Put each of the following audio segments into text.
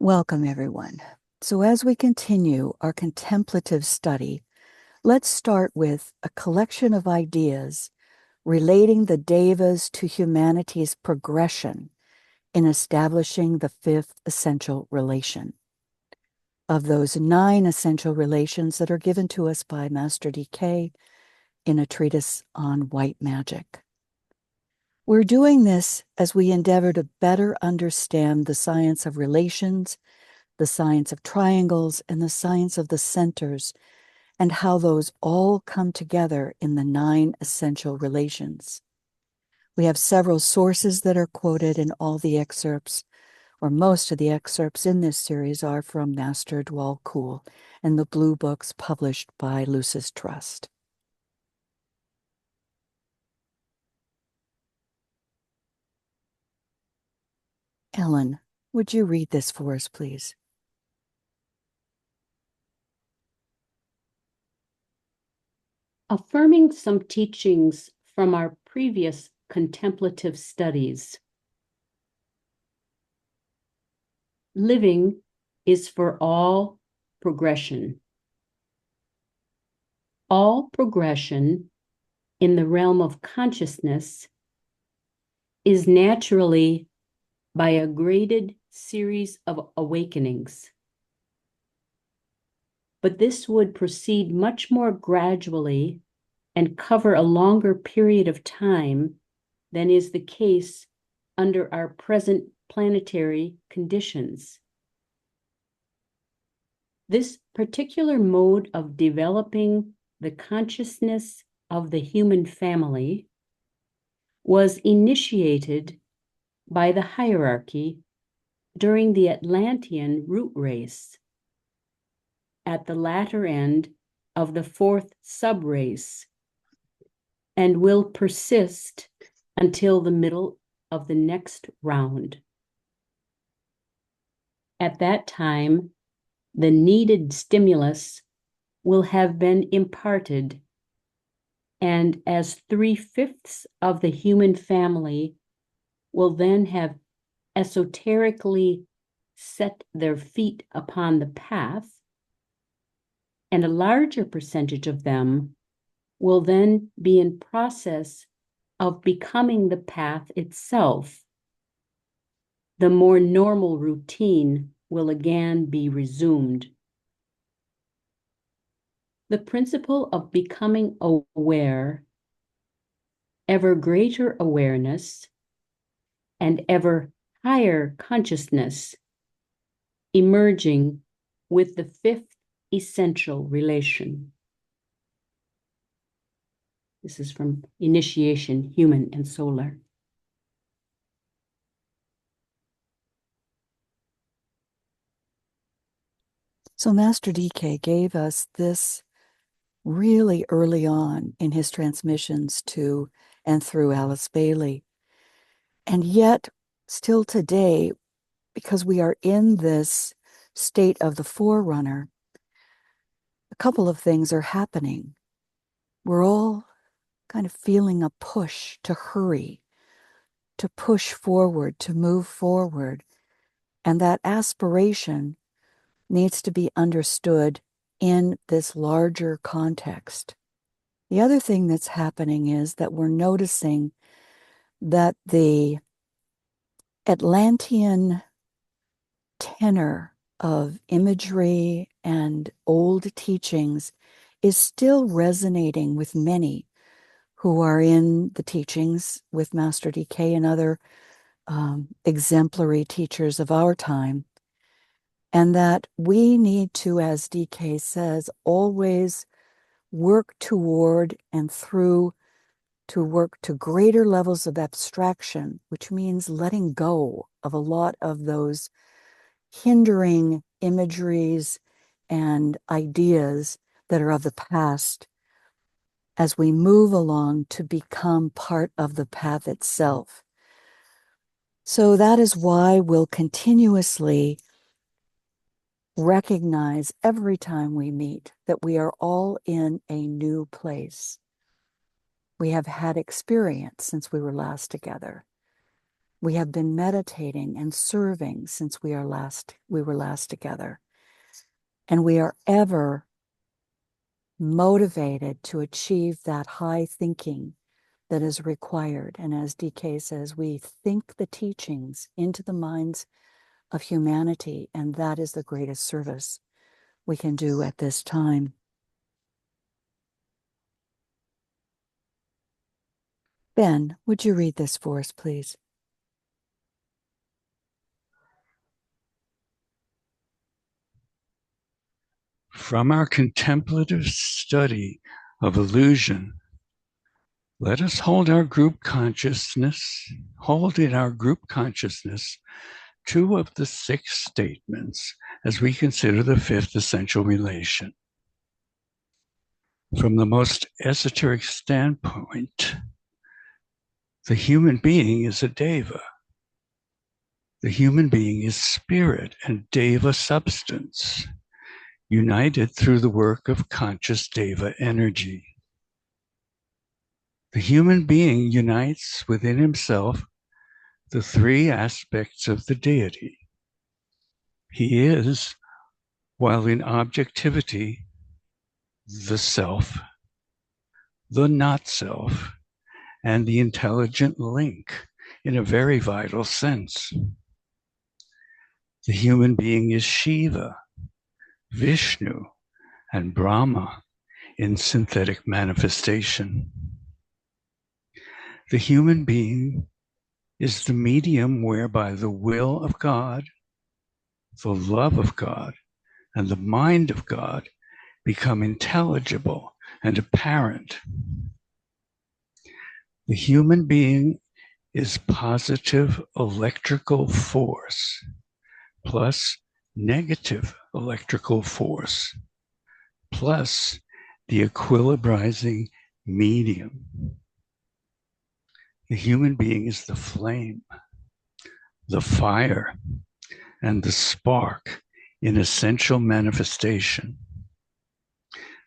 Welcome, everyone. So as we continue our contemplative study, let's start with a collection of ideas relating the devas to humanity's progression in establishing the fifth essential relation. Of those 9 essential relations that are given to us by Master DK in a treatise on white magic. We're doing this as we endeavor to better understand the science of relations, the science of triangles, and the science of the centers, and how those all come together in the 9 essential relations. We have several sources that are quoted in all the excerpts, or most of the excerpts in this series are from Master Dwal Kul and the blue books published by Lucis Trust. Ellen, would you read this for us, please? Affirming some teachings from our previous contemplative studies. Living is for all progression. All progression in the realm of consciousness is naturally by a graded series of awakenings. But this would proceed much more gradually and cover a longer period of time than is the case under our present planetary conditions. This particular mode of developing the consciousness of the human family was initiated by the hierarchy during the Atlantean root race, at the latter end of the 4th subrace, and will persist until the middle of the next round. At that time, the needed stimulus will have been imparted, and as 3/5 of the human family will then have esoterically set their feet upon the path, and a larger percentage of them will then be in process of becoming the path itself, the more normal routine will again be resumed. The principle of becoming aware, ever greater awareness, and ever higher consciousness emerging with the 5th essential relation. This is from Initiation, Human and Solar. So Master DK gave us this really early on in his transmissions to and through Alice Bailey. And yet, still today, because we are in this state of the forerunner, a couple of things are happening. We're all kind of feeling a push to hurry, to push forward, to move forward. And that aspiration needs to be understood in this larger context. The other thing that's happening is that we're noticing that the Atlantean tenor of imagery and old teachings is still resonating with many who are in the teachings with Master DK and other exemplary teachers of our time. And that we need to, as DK says, always work toward and through to work to greater levels of abstraction, which means letting go of a lot of those hindering imageries and ideas that are of the past as we move along to become part of the path itself. So that is why we'll continuously recognize every time we meet that we are all in a new place. We have had experience since we were last together. We have been meditating and serving since we were last together. And we are ever motivated to achieve that high thinking that is required. And as DK says, we think the teachings into the minds of humanity, and that is the greatest service we can do at this time. Ben, would you read this for us, please? From our contemplative study of illusion, let us hold in our group consciousness two of the six statements as we consider the fifth essential relation. From the most esoteric standpoint, the human being is a deva. The human being is spirit and deva substance, united through the work of conscious deva energy. The human being unites within himself the three aspects of the deity. He is, while in objectivity, the self, the not self, and the intelligent link in a very vital sense. The human being is Shiva, Vishnu, and Brahma in synthetic manifestation. The human being is the medium whereby the will of God, the love of God, and the mind of God become intelligible and apparent. The human being is positive electrical force plus negative electrical force plus the equilibrizing medium. The human being is the flame, the fire, and the spark in essential manifestation.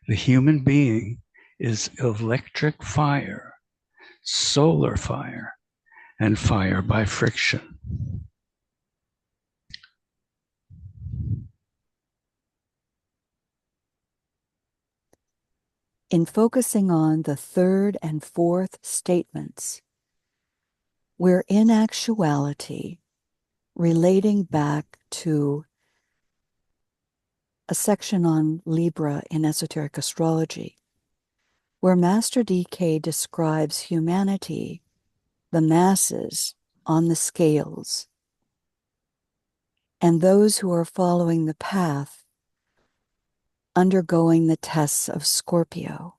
The human being is electric fire, solar fire, and fire by friction. In focusing on the third and fourth statements, we're in actuality relating back to a section on Libra in esoteric astrology, where Master DK describes humanity, the masses on the scales, and those who are following the path undergoing the tests of Scorpio.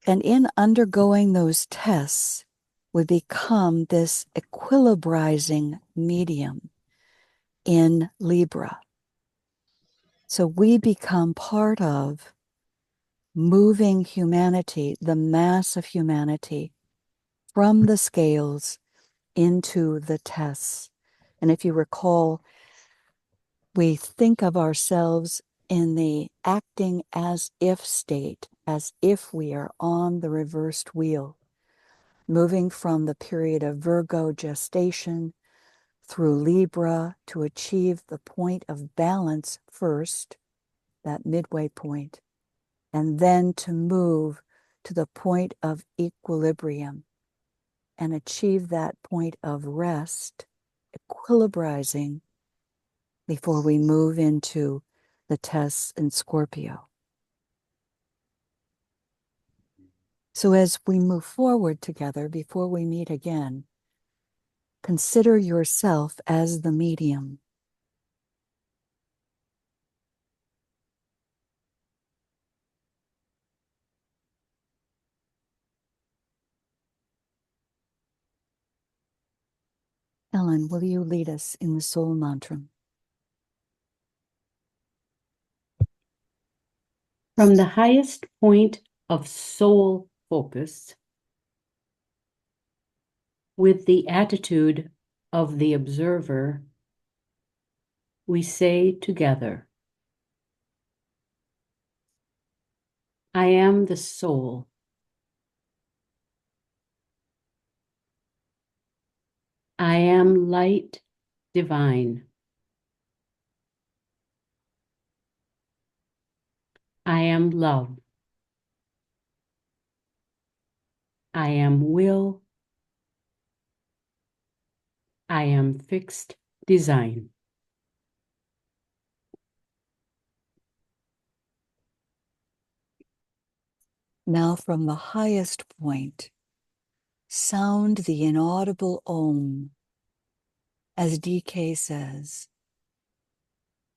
And in undergoing those tests, we become this equilibrizing medium in Libra. So we become part of moving humanity, the mass of humanity, from the scales into the tests. And if you recall, we think of ourselves in the acting as if state, as if we are on the reversed wheel, moving from the period of Virgo gestation through Libra to achieve the point of balance first, that midway point, and then to move to the point of equilibrium and achieve that point of rest, equilibrizing, before we move into the tests in Scorpio. So as we move forward together, before we meet again, consider yourself as the medium. Ellen, will you lead us in the soul mantra? From the highest point of soul focus, with the attitude of the observer, we say together, I am the soul. I am light divine. I am love. I am will. I am fixed design. Now from the highest point, sound the inaudible Om, as DK says,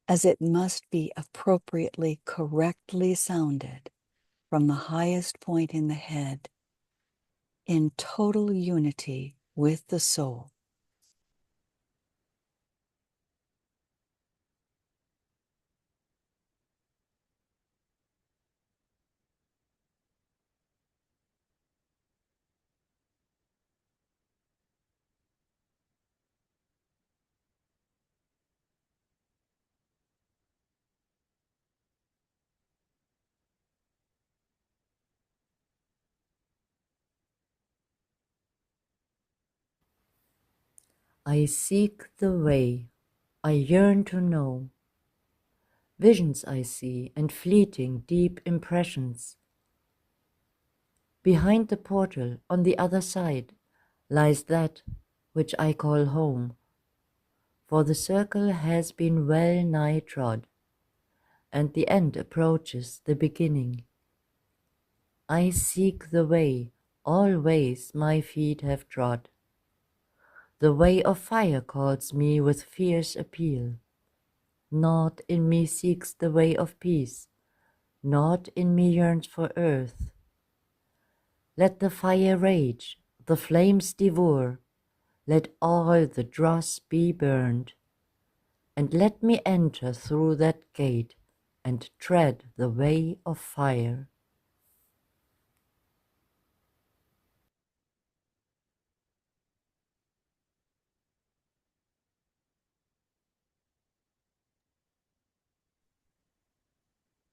as it must be appropriately, correctly sounded from the highest point in the head, in total unity with the soul. I seek the way, I yearn to know. Visions I see and fleeting deep impressions. Behind the portal on the other side lies that which I call home, for the circle has been well nigh trod, and the end approaches the beginning. I seek the way all ways my feet have trod. The way of fire calls me with fierce appeal. Naught in me seeks the way of peace, naught in me yearns for earth. Let the fire rage, the flames devour, let all the dross be burned, and let me enter through that gate and tread the way of fire.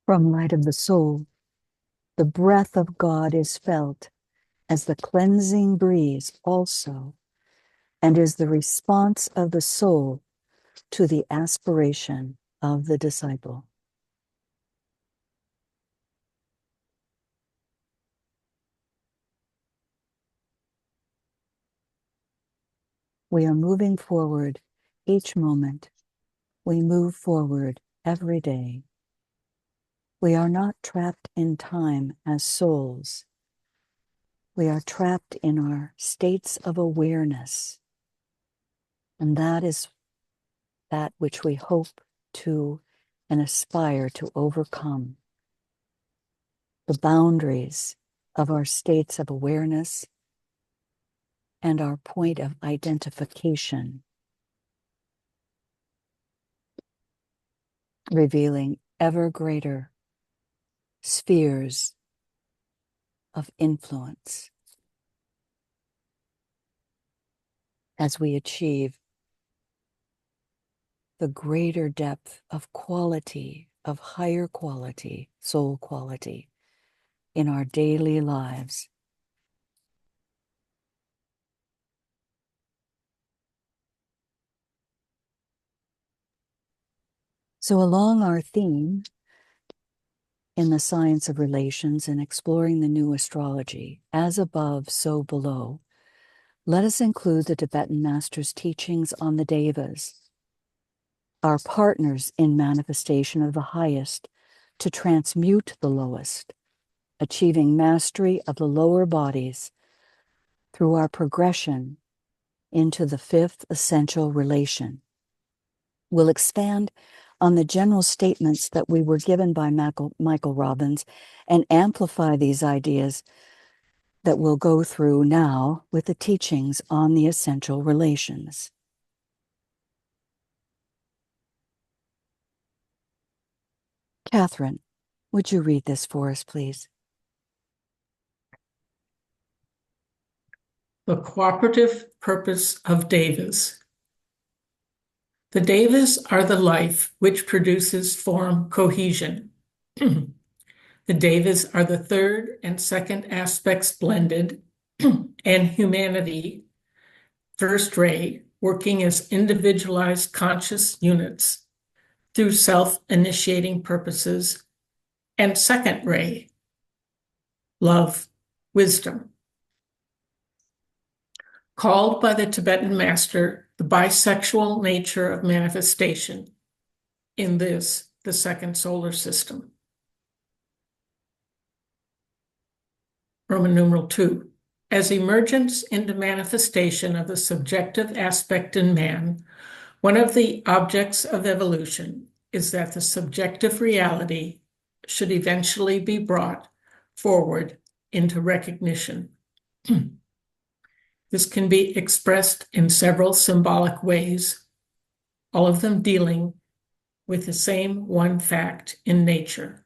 From light of the soul, the breath of God is felt as the cleansing breeze also, and is the response of the soul to the aspiration of the disciple. We are moving forward each moment. We move forward every day. We are not trapped in time as souls. We are trapped in our states of awareness. And that is that which we hope to and aspire to overcome. The boundaries of our states of awareness and our point of identification, revealing ever greater spheres of influence as we achieve the greater depth of quality, of higher quality, soul quality in our daily lives. So along our theme in the science of relations and exploring the new astrology, as above, so below, let us include the Tibetan master's teachings on the devas, our partners in manifestation of the highest, to transmute the lowest, achieving mastery of the lower bodies through our progression into the fifth essential relation. We'll expand on the general statements that we were given by Michael Robbins and amplify these ideas that we'll go through now with the teachings on the essential relations. Catherine, would you read this for us, please? The cooperative purpose of devas. The devas are the life which produces form cohesion. The devas are the third and second aspects blended, and humanity first ray working as individualized conscious units through self-initiating purposes, and second ray, love, wisdom. Called by the Tibetan master the bisexual nature of manifestation, in this, the second solar system. Roman numeral 2. As emergence into manifestation of the subjective aspect in man, one of the objects of evolution is that the subjective reality should eventually be brought forward into recognition. This can be expressed in several symbolic ways, all of them dealing with the same one fact in nature: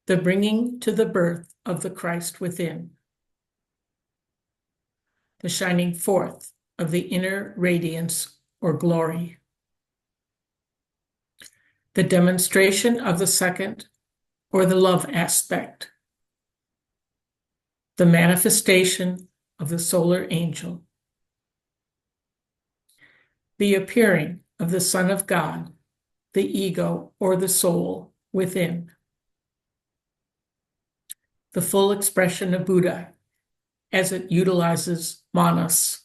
the bringing to the birth of the Christ within, the shining forth of the inner radiance or glory, the demonstration of the second or the love aspect, the manifestation of the solar angel, the appearing of the Son of God, the ego or the soul within, the full expression of Buddha as it utilizes manas.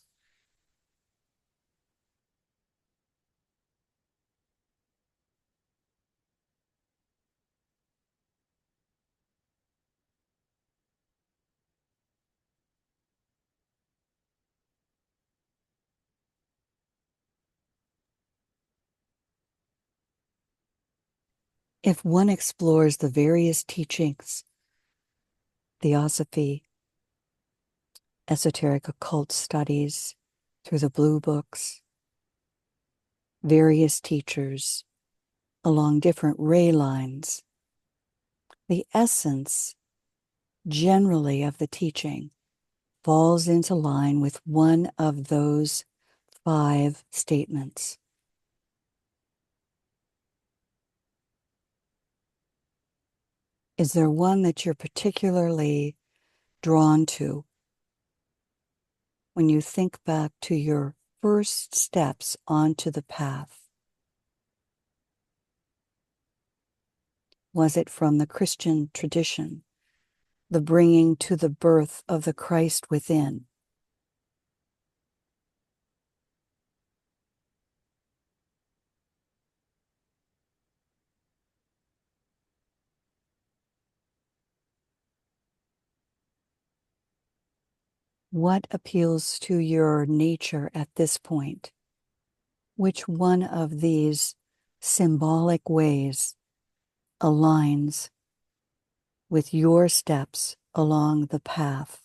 If one explores the various teachings, theosophy, esoteric occult studies, through the blue books, various teachers along different ray lines, the essence generally of the teaching falls into line with one of those 5 statements. Is there one that you're particularly drawn to when you think back to your first steps onto the path? Was it from the Christian tradition, the bringing to the birth of the Christ within? What appeals to your nature at this point? Which one of these symbolic ways aligns with your steps along the path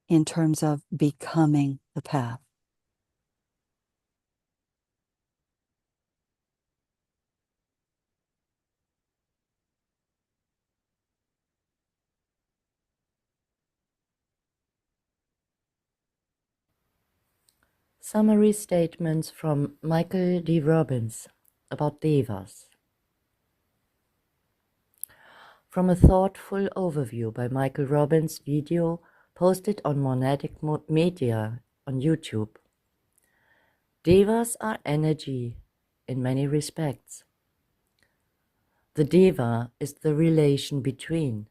in terms of becoming the path? Summary statements from Michael D. Robbins about devas. From a thoughtful overview by Michael Robbins video posted on Monadic Media on YouTube. Devas are energy in many respects. The deva is the relation between.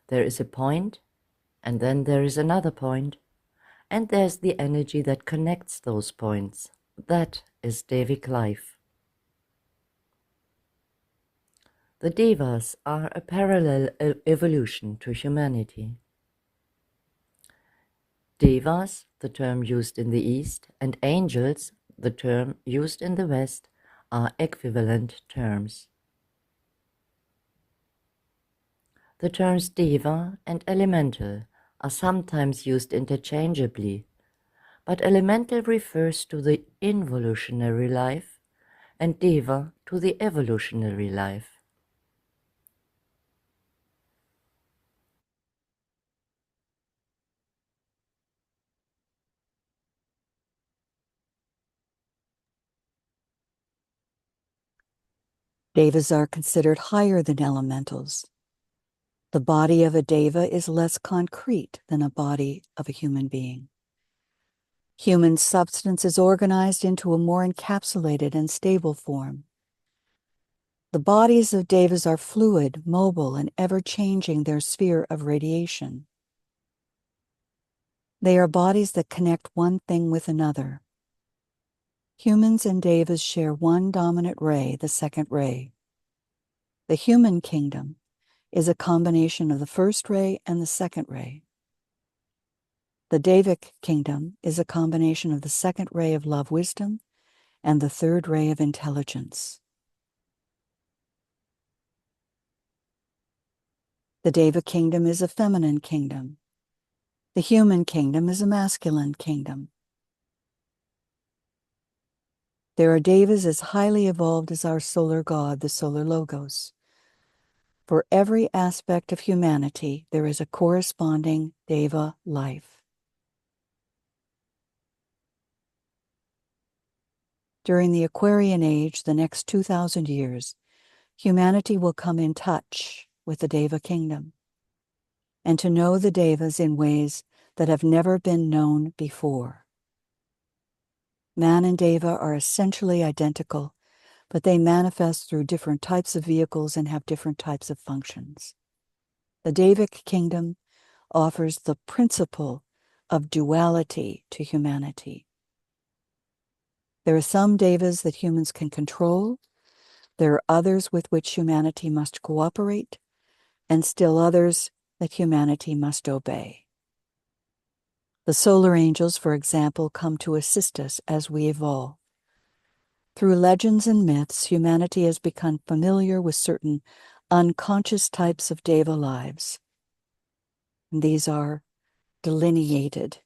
There is a point, and then there is another point, and there's the energy that connects those points. That is Devic life. The devas are a parallel evolution to humanity. Devas, the term used in the East, and angels, the term used in the West, are equivalent terms. The terms deva and elemental are sometimes used interchangeably, but elemental refers to the involutionary life and deva to the evolutionary life. Devas are considered higher than elementals. The body of a deva is less concrete than a body of a human being. Human substance is organized into a more encapsulated and stable form. The bodies of devas are fluid, mobile, and ever-changing their sphere of radiation. They are bodies that connect one thing with another. Humans and devas share one dominant ray, the second ray. The human kingdom is a combination of the first ray and the second ray. The Devic kingdom is a combination of the second ray of love wisdom and the third ray of intelligence. The Deva kingdom is a feminine kingdom. The human kingdom is a masculine kingdom. There are devas as highly evolved as our solar god, the solar logos. For every aspect of humanity, there is a corresponding deva life. During the Aquarian age, the next 2,000 years, humanity will come in touch with the Deva kingdom and to know the Devas in ways that have never been known before. Man and Deva are essentially identical, but they manifest through different types of vehicles and have different types of functions. The Devic kingdom offers the principle of duality to humanity. There are some devas that humans can control. There are others with which humanity must cooperate, and still others that humanity must obey. The solar angels, for example, come to assist us as we evolve. Through legends and myths, humanity has become familiar with certain unconscious types of deva lives. And these are delineated.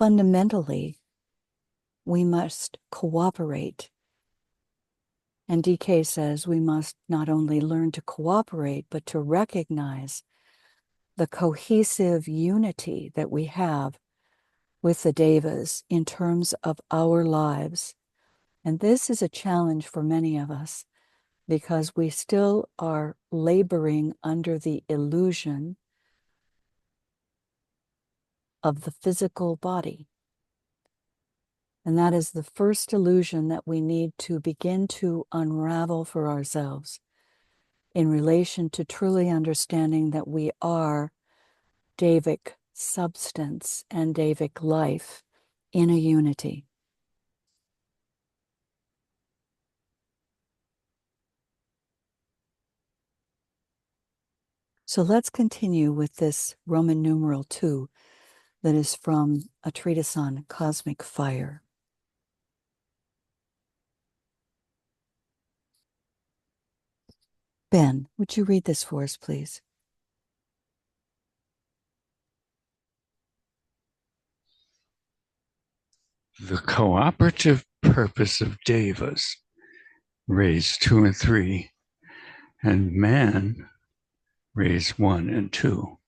Fundamentally, we must cooperate. And DK says we must not only learn to cooperate, but to recognize the cohesive unity that we have with the devas in terms of our lives. And this is a challenge for many of us because we still are laboring under the illusion of the physical body. And that is the first illusion that we need to begin to unravel for ourselves in relation to truly understanding that we are Devic substance and Devic life in a unity. So let's continue with this Roman numeral 2 that is from a treatise on cosmic fire. Ben, would you read this for us, please? The cooperative purpose of devas, rays 2 and 3, and man, rays 1 and 2.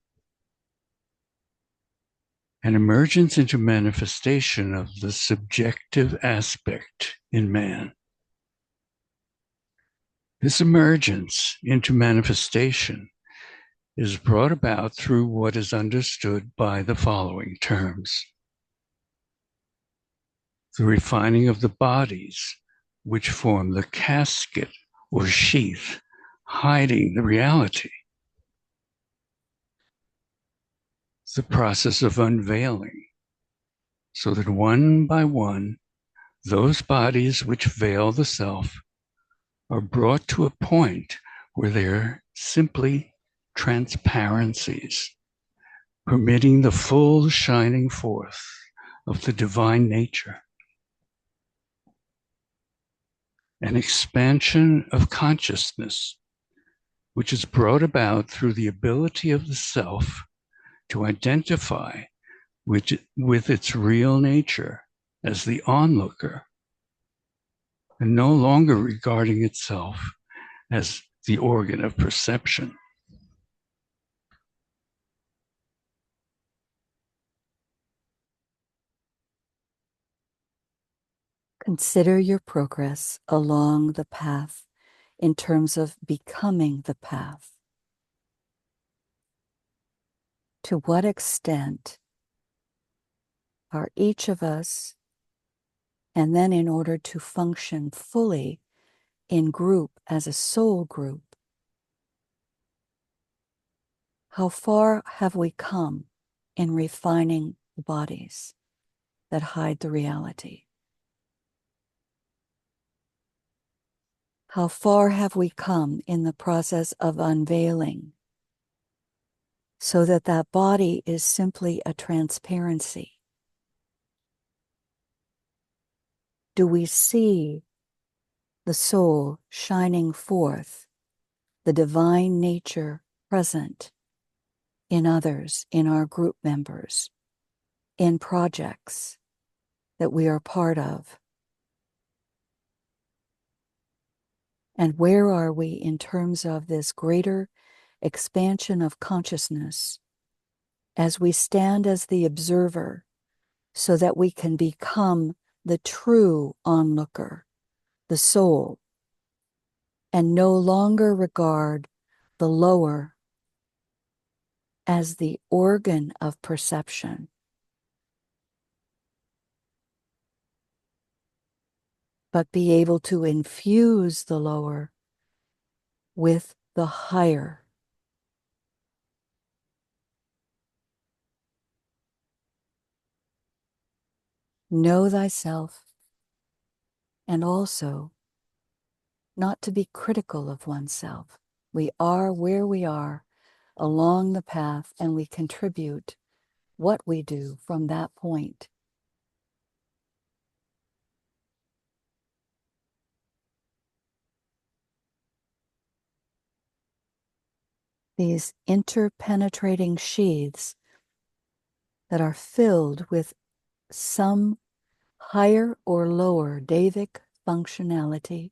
An emergence into manifestation of the subjective aspect in man. This emergence into manifestation is brought about through what is understood by the following terms. The refining of the bodies, which form the casket or sheath, hiding the reality. The process of unveiling, so that one by one, those bodies which veil the self are brought to a point where they're simply transparencies, permitting the full shining forth of the divine nature. An expansion of consciousness, which is brought about through the ability of the self to identify with its real nature as the onlooker, and no longer regarding itself as the organ of perception. Consider your progress along the path in terms of becoming the path? To what extent are each of us, and then in order to function fully in group as a soul group, how far have we come in refining bodies that hide the reality? How far have we come in the process of unveiling so that that body is simply a transparency? Do we see the soul shining forth, the divine nature present in others, in our group members, in projects that we are part of? And where are we in terms of this greater expansion of consciousness as we stand as the observer so that we can become the true onlooker, the soul, and no longer regard the lower as the organ of perception, but be able to infuse the lower with the higher. Know thyself, and also not to be critical of oneself. We are where we are along the path, and we contribute what we do from that point. These interpenetrating sheaths that are filled with some higher or lower Davic functionality,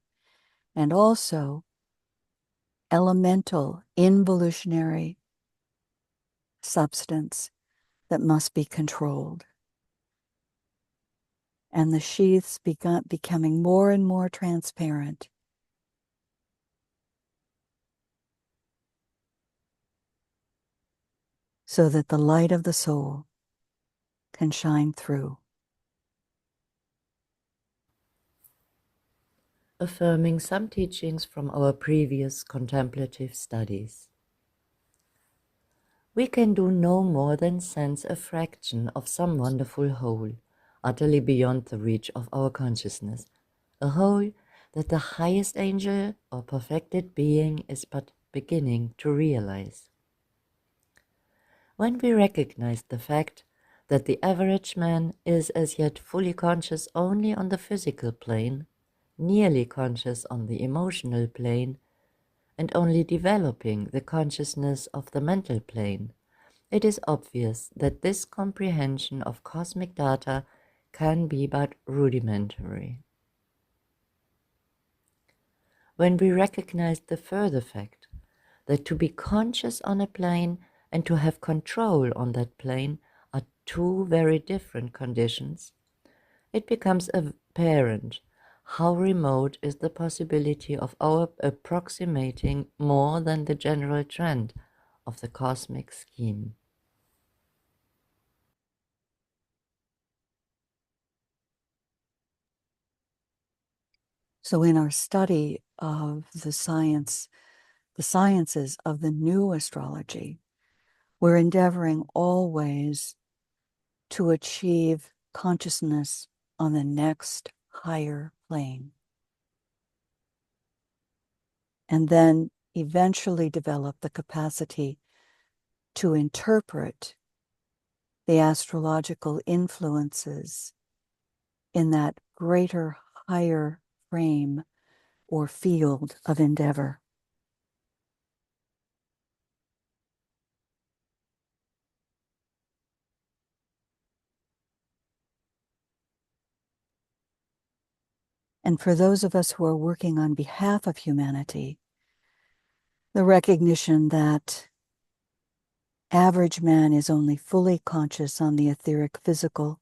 and also elemental involutionary substance that must be controlled. And the sheaths becoming more and more transparent, so that the light of the soul can shine through. Affirming some teachings from our previous contemplative studies. We can do no more than sense a fraction of some wonderful whole, utterly beyond the reach of our consciousness, a whole that the highest angel or perfected being is but beginning to realize. When we recognize the fact that the average man is as yet fully conscious only on the physical plane, nearly conscious on the emotional plane, and only developing the consciousness of the mental plane, it is obvious that this comprehension of cosmic data can be but rudimentary. When we recognize the further fact that to be conscious on a plane and to have control on that plane are two very different conditions, it becomes apparent how remote is the possibility of our approximating more than the general trend of the cosmic scheme. So in our study of the sciences of the new astrology, we're endeavoring always to achieve consciousness on the next higher plane, and then eventually develop the capacity to interpret the astrological influences in that greater, higher frame or field of endeavor. And for those of us who are working on behalf of humanity, the recognition that average man is only fully conscious on the etheric physical,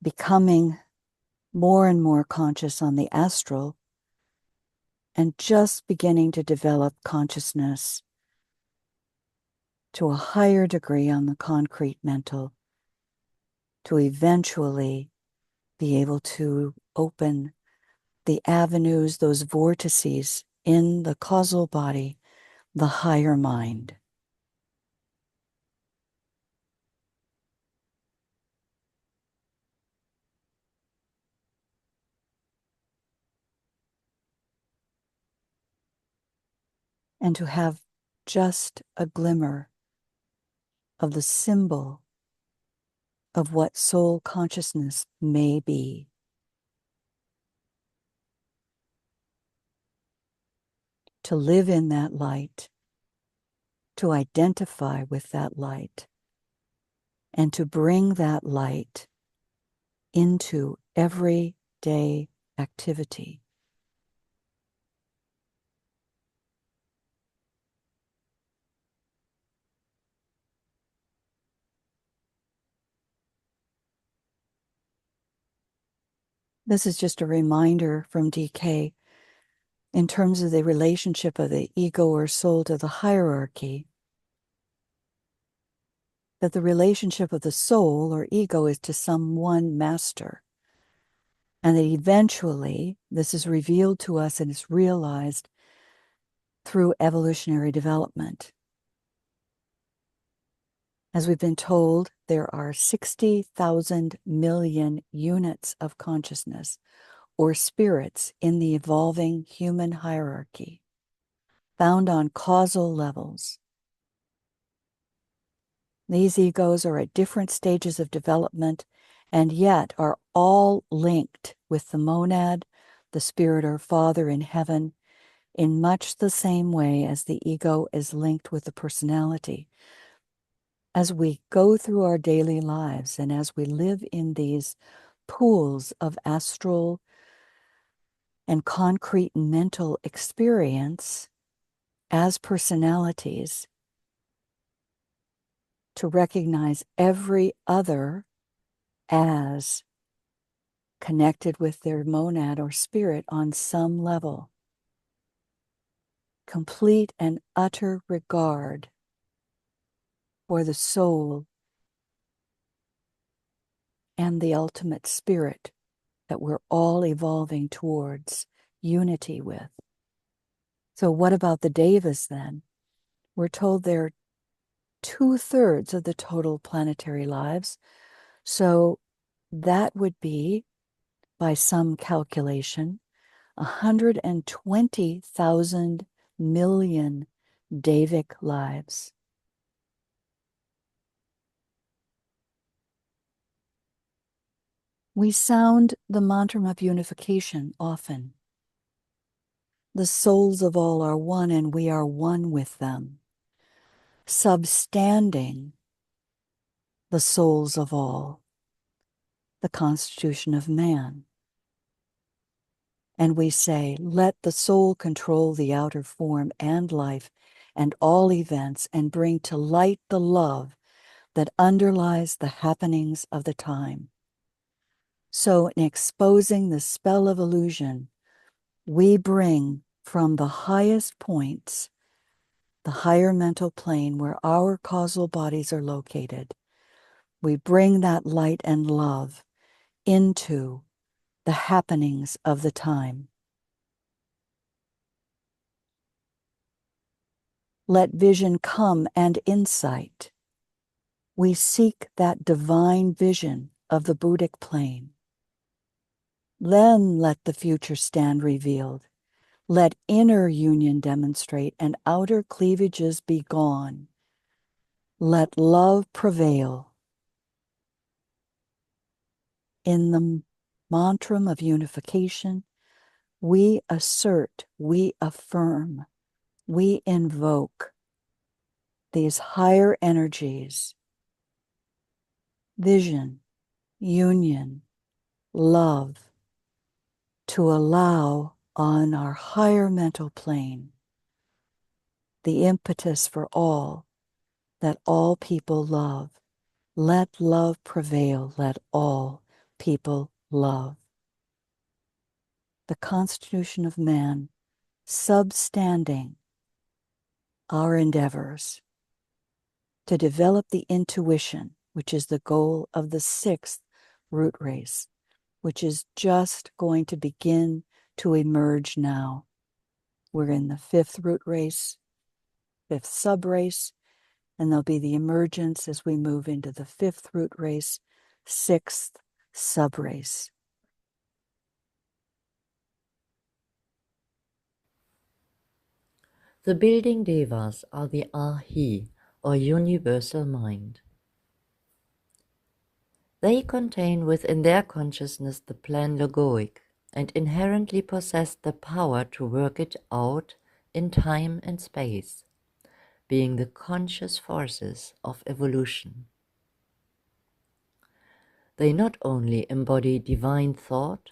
becoming more and more conscious on the astral, and just beginning to develop consciousness to a higher degree on the concrete mental, to eventually be able to open the avenues, those vortices in the causal body, the higher mind. And to have just a glimmer of the symbol of what soul consciousness may be. To live in that light, to identify with that light, and to bring that light into everyday activity. This is just a reminder from DK in terms of the relationship of the ego or soul to the hierarchy, that the relationship of the soul or ego is to some one master, and that eventually this is revealed to us and is realized through evolutionary development. As we've been told, there are 60,000 million units of consciousness or spirits in the evolving human hierarchy, found on causal levels. These egos are at different stages of development and yet are all linked with the monad, the spirit or father in heaven, in much the same way as the ego is linked with the personality. As we go through our daily lives and as we live in these pools of astral and concrete mental experience as personalities, to recognize every other as connected with their monad or spirit on some level. Complete and utter regard for the soul and the ultimate spirit that we're all evolving towards unity with. So what about the devas then? We're told they're 2/3 of the total planetary lives. So that would be, by some calculation, 120,000 million Devic lives. We sound the mantra of unification often. The souls of all are one, and we are one with them, substanding the souls of all, the constitution of man. And we say, let the soul control the outer form and life and all events and bring to light the love that underlies the happenings of the time. So in exposing the spell of illusion, we bring from the highest points, the higher mental plane where our causal bodies are located, we bring that light and love into the happenings of the time. Let vision come and insight. We seek that divine vision of the Buddhic plane. Then let the future stand revealed. Let inner union demonstrate and outer cleavages be gone. Let love prevail. In the mantra of unification, we assert, we affirm, we invoke these higher energies, vision, union, love, to allow on our higher mental plane the impetus for all, that all people love. Let love prevail, let all people love. The constitution of man substanding our endeavors to develop the intuition, which is the goal of the 6th root race, which is just going to begin to emerge now. We're in the 5th root race, 5th sub race, and there'll be the emergence as we move into the 5th root race, 6th sub race. The building devas are the Ahi, or universal mind. They contain within their consciousness the plan logoic and inherently possess the power to work it out in time and space, being the conscious forces of evolution. They not only embody divine thought,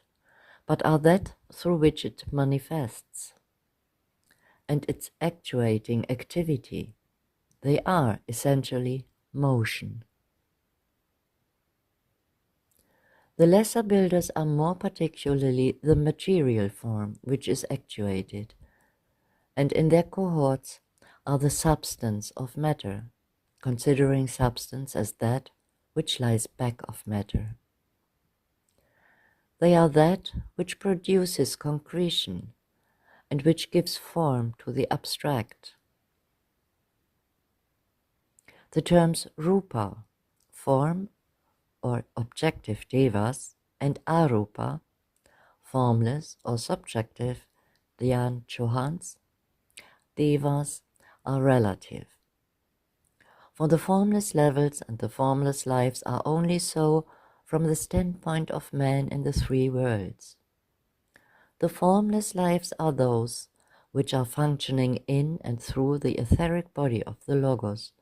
but are that through which it manifests. And its actuating activity, they are essentially motion. The lesser builders are more particularly the material form which is actuated, and in their cohorts are the substance of matter, considering substance as that which lies back of matter. They are that which produces concretion and which gives form to the abstract. The terms rupa, form or objective devas, and arupa, formless or subjective dhyan chohans, devas, are relative. For the formless levels and the formless lives are only so from the standpoint of man in the 3 worlds. The formless lives are those which are functioning in and through the etheric body of the Logos,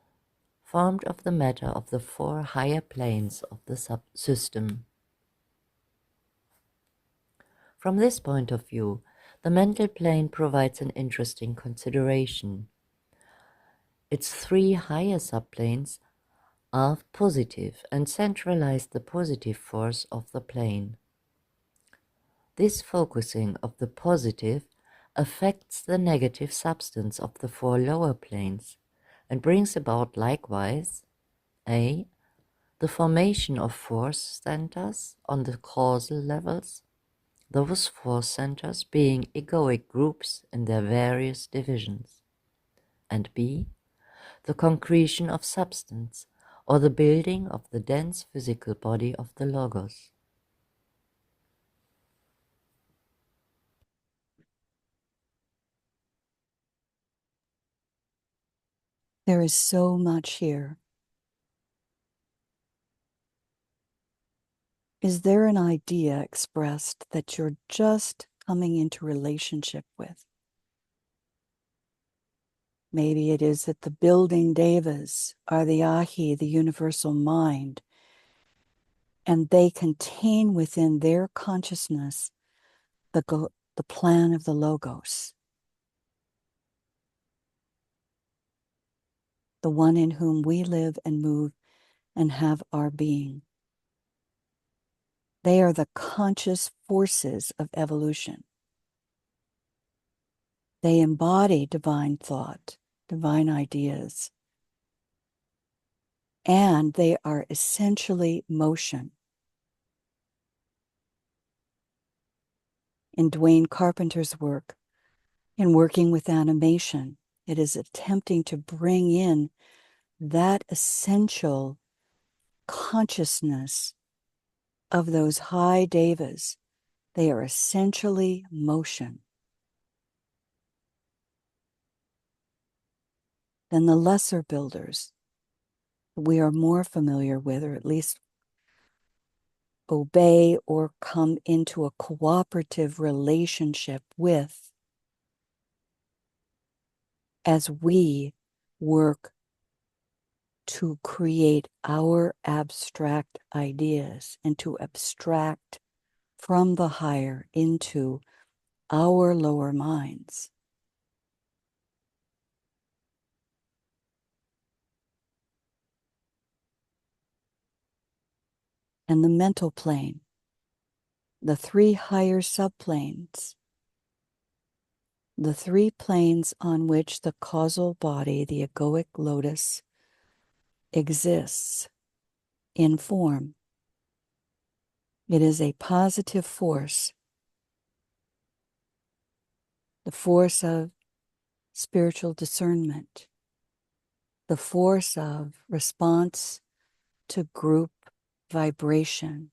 formed of the matter of the 4 higher planes of the subsystem. From this point of view, the mental plane provides an interesting consideration. Its 3 higher subplanes are positive and centralize the positive force of the plane. This focusing of the positive affects the negative substance of the 4 lower planes and brings about likewise a. The formation of force centers on the causal levels, those force centers being egoic groups in their various divisions, and b. The concretion of substance, or the building of the dense physical body of the Logos. There is so much here. Is there an idea expressed that you're just coming into relationship with? Maybe it is that the building devas are the Ahi, the universal mind, and they contain within their consciousness the plan of the Logos, the one in whom we live and move and have our being. They are the conscious forces of evolution. They embody divine thought, divine ideas, and they are essentially motion. In Dwayne Carpenter's work, in working with animation, it is attempting to bring in that essential consciousness of those high devas. They are essentially motion. Then the lesser builders we are more familiar with, or at least obey or come into a cooperative relationship with, as we work to create our abstract ideas and to abstract from the higher into our lower minds. And the mental plane, the 3 higher subplanes, the three planes on which the causal body, the egoic lotus, exists in form. It is a positive force, the force of spiritual discernment, the force of response to group vibration,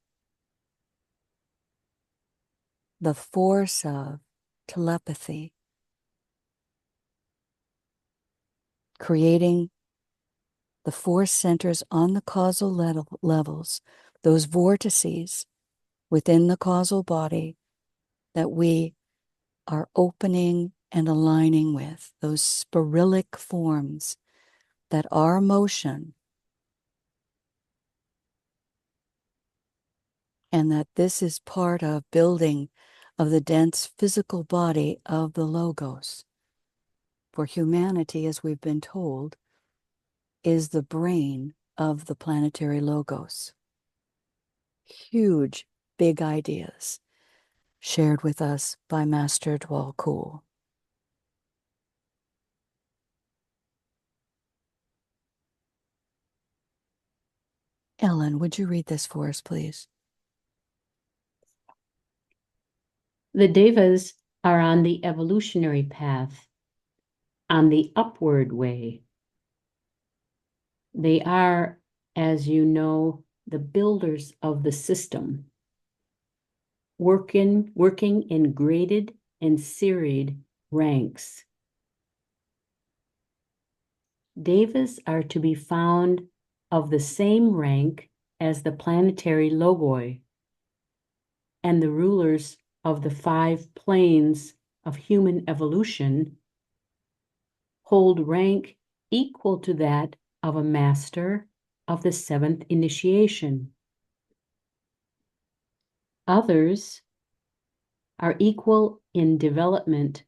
the force of telepathy, creating the force centers on the causal levels, those vortices within the causal body that we are opening and aligning with, those spiralic forms that are motion, and that this is part of building of the dense physical body of the Logos. For humanity, as we've been told, is the brain of the planetary Logos. Huge, big ideas shared with us by Master Dwal Kul. Ellen, would you read this for us, please? The devas are on the evolutionary path, on the upward way. They are, as you know, the builders of the system, working in graded and serried ranks. Devas are to be found of the same rank as the planetary logoi and the rulers of the 5 planes of human evolution hold rank equal to that of a master of the 7th initiation. Others are equal in development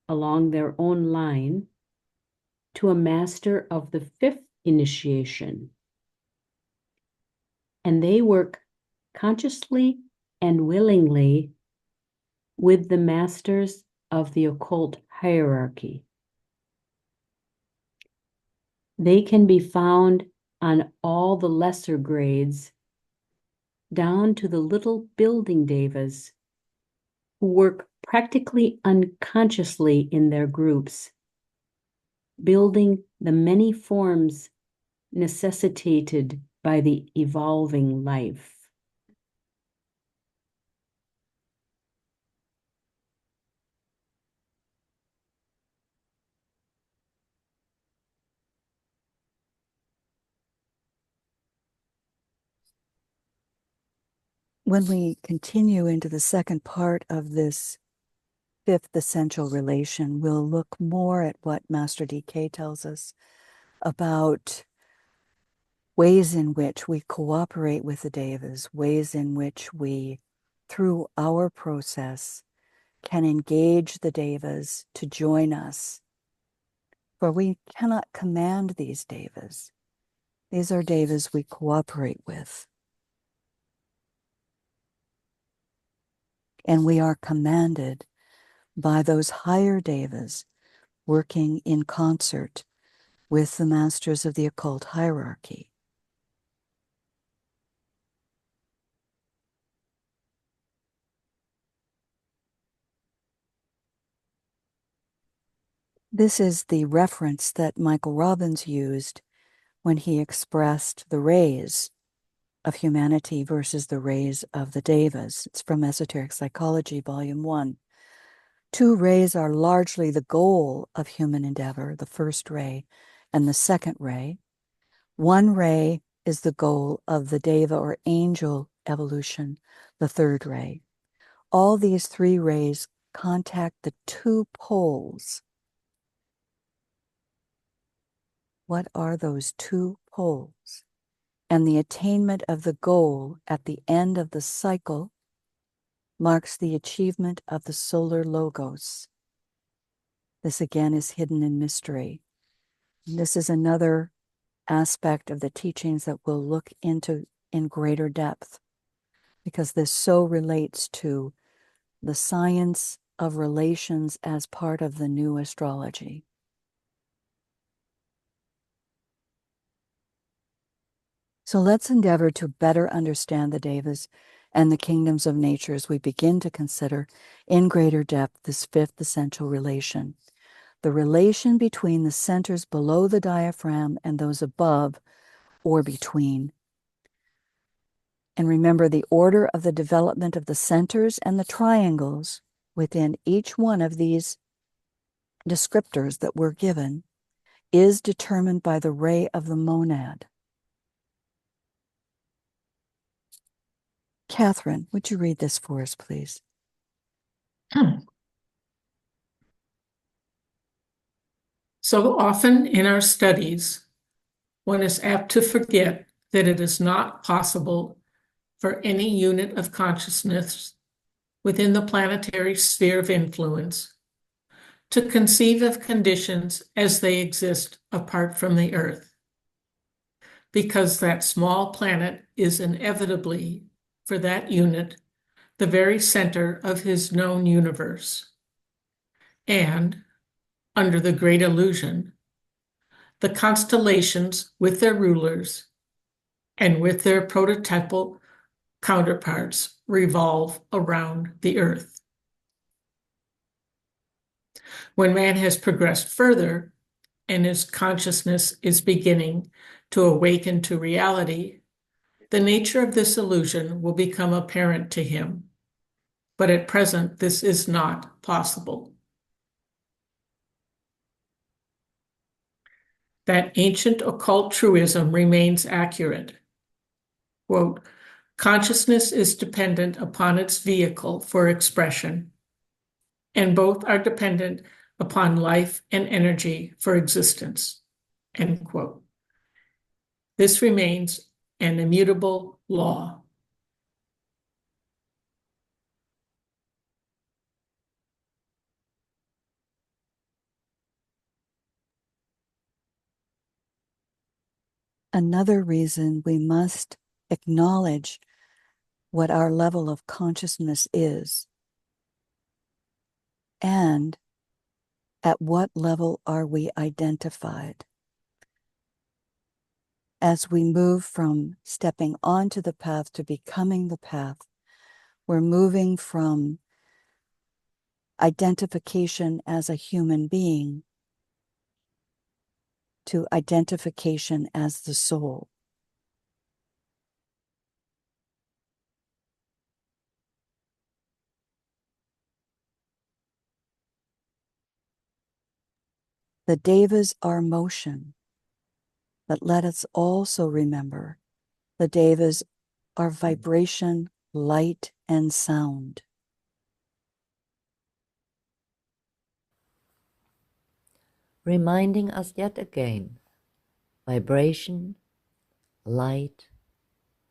along their own line to a master of the 5th initiation, and they work consciously and willingly with the masters of the occult hierarchy. They can be found on all the lesser grades, down to the little building devas who work practically unconsciously in their groups, building the many forms necessitated by the evolving life. When we continue into the second part of this 5th essential relation, we'll look more at what Master DK tells us about ways in which we cooperate with the devas, ways in which we, through our process, can engage the devas to join us. For we cannot command these devas. These are devas we cooperate with. And we are commanded by those higher devas working in concert with the masters of the occult hierarchy. This is the reference that Michael Robbins used when he expressed the rays of humanity versus the rays of the devas. It's from Esoteric Psychology, Volume 1. 2 rays are largely the goal of human endeavor, the first ray and the second ray. 1 ray is the goal of the deva or angel evolution, the third ray. All these 3 rays contact the 2 poles. What are those 2 poles? And the attainment of the goal at the end of the cycle marks the achievement of the solar logos. This again is hidden in mystery. And this is another aspect of the teachings that we'll look into in greater depth, because this so relates to the science of relations as part of the new astrology. So let's endeavor to better understand the devas and the kingdoms of nature as we begin to consider in greater depth this fifth essential relation, the relation between the centers below the diaphragm and those above or between. And remember, the order of the development of the centers and the triangles within each one of these descriptors that we're given is determined by the ray of the monad. Catherine, would you read this for us, please? So often in our studies, one is apt to forget that it is not possible for any unit of consciousness within the planetary sphere of influence to conceive of conditions as they exist apart from the Earth, because that small planet is inevitably, for that unit, the very center of his known universe. And, under the great illusion, the constellations with their rulers and with their prototypal counterparts revolve around the Earth. When man has progressed further and his consciousness is beginning to awaken to reality, the nature of this illusion will become apparent to him. But at present, this is not possible. That ancient occult truism remains accurate. Quote, consciousness is dependent upon its vehicle for expression, and both are dependent upon life and energy for existence, end quote. This remains an immutable law. Another reason we must acknowledge what our level of consciousness is and at what level are we identified. As we move from stepping onto the path to becoming the path, we're moving from identification as a human being to identification as the soul. The devas are motion, but let us also remember the devas are vibration, light, and sound. Reminding us yet again, vibration, light,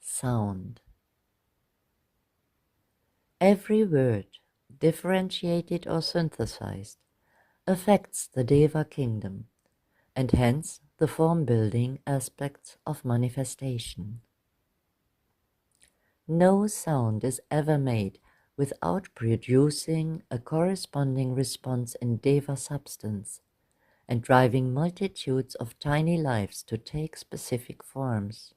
sound. Every word, differentiated or synthesized, affects the Deva kingdom, and hence the form-building aspects of manifestation. No sound is ever made without producing a corresponding response in Deva substance and driving multitudes of tiny lives to take specific forms.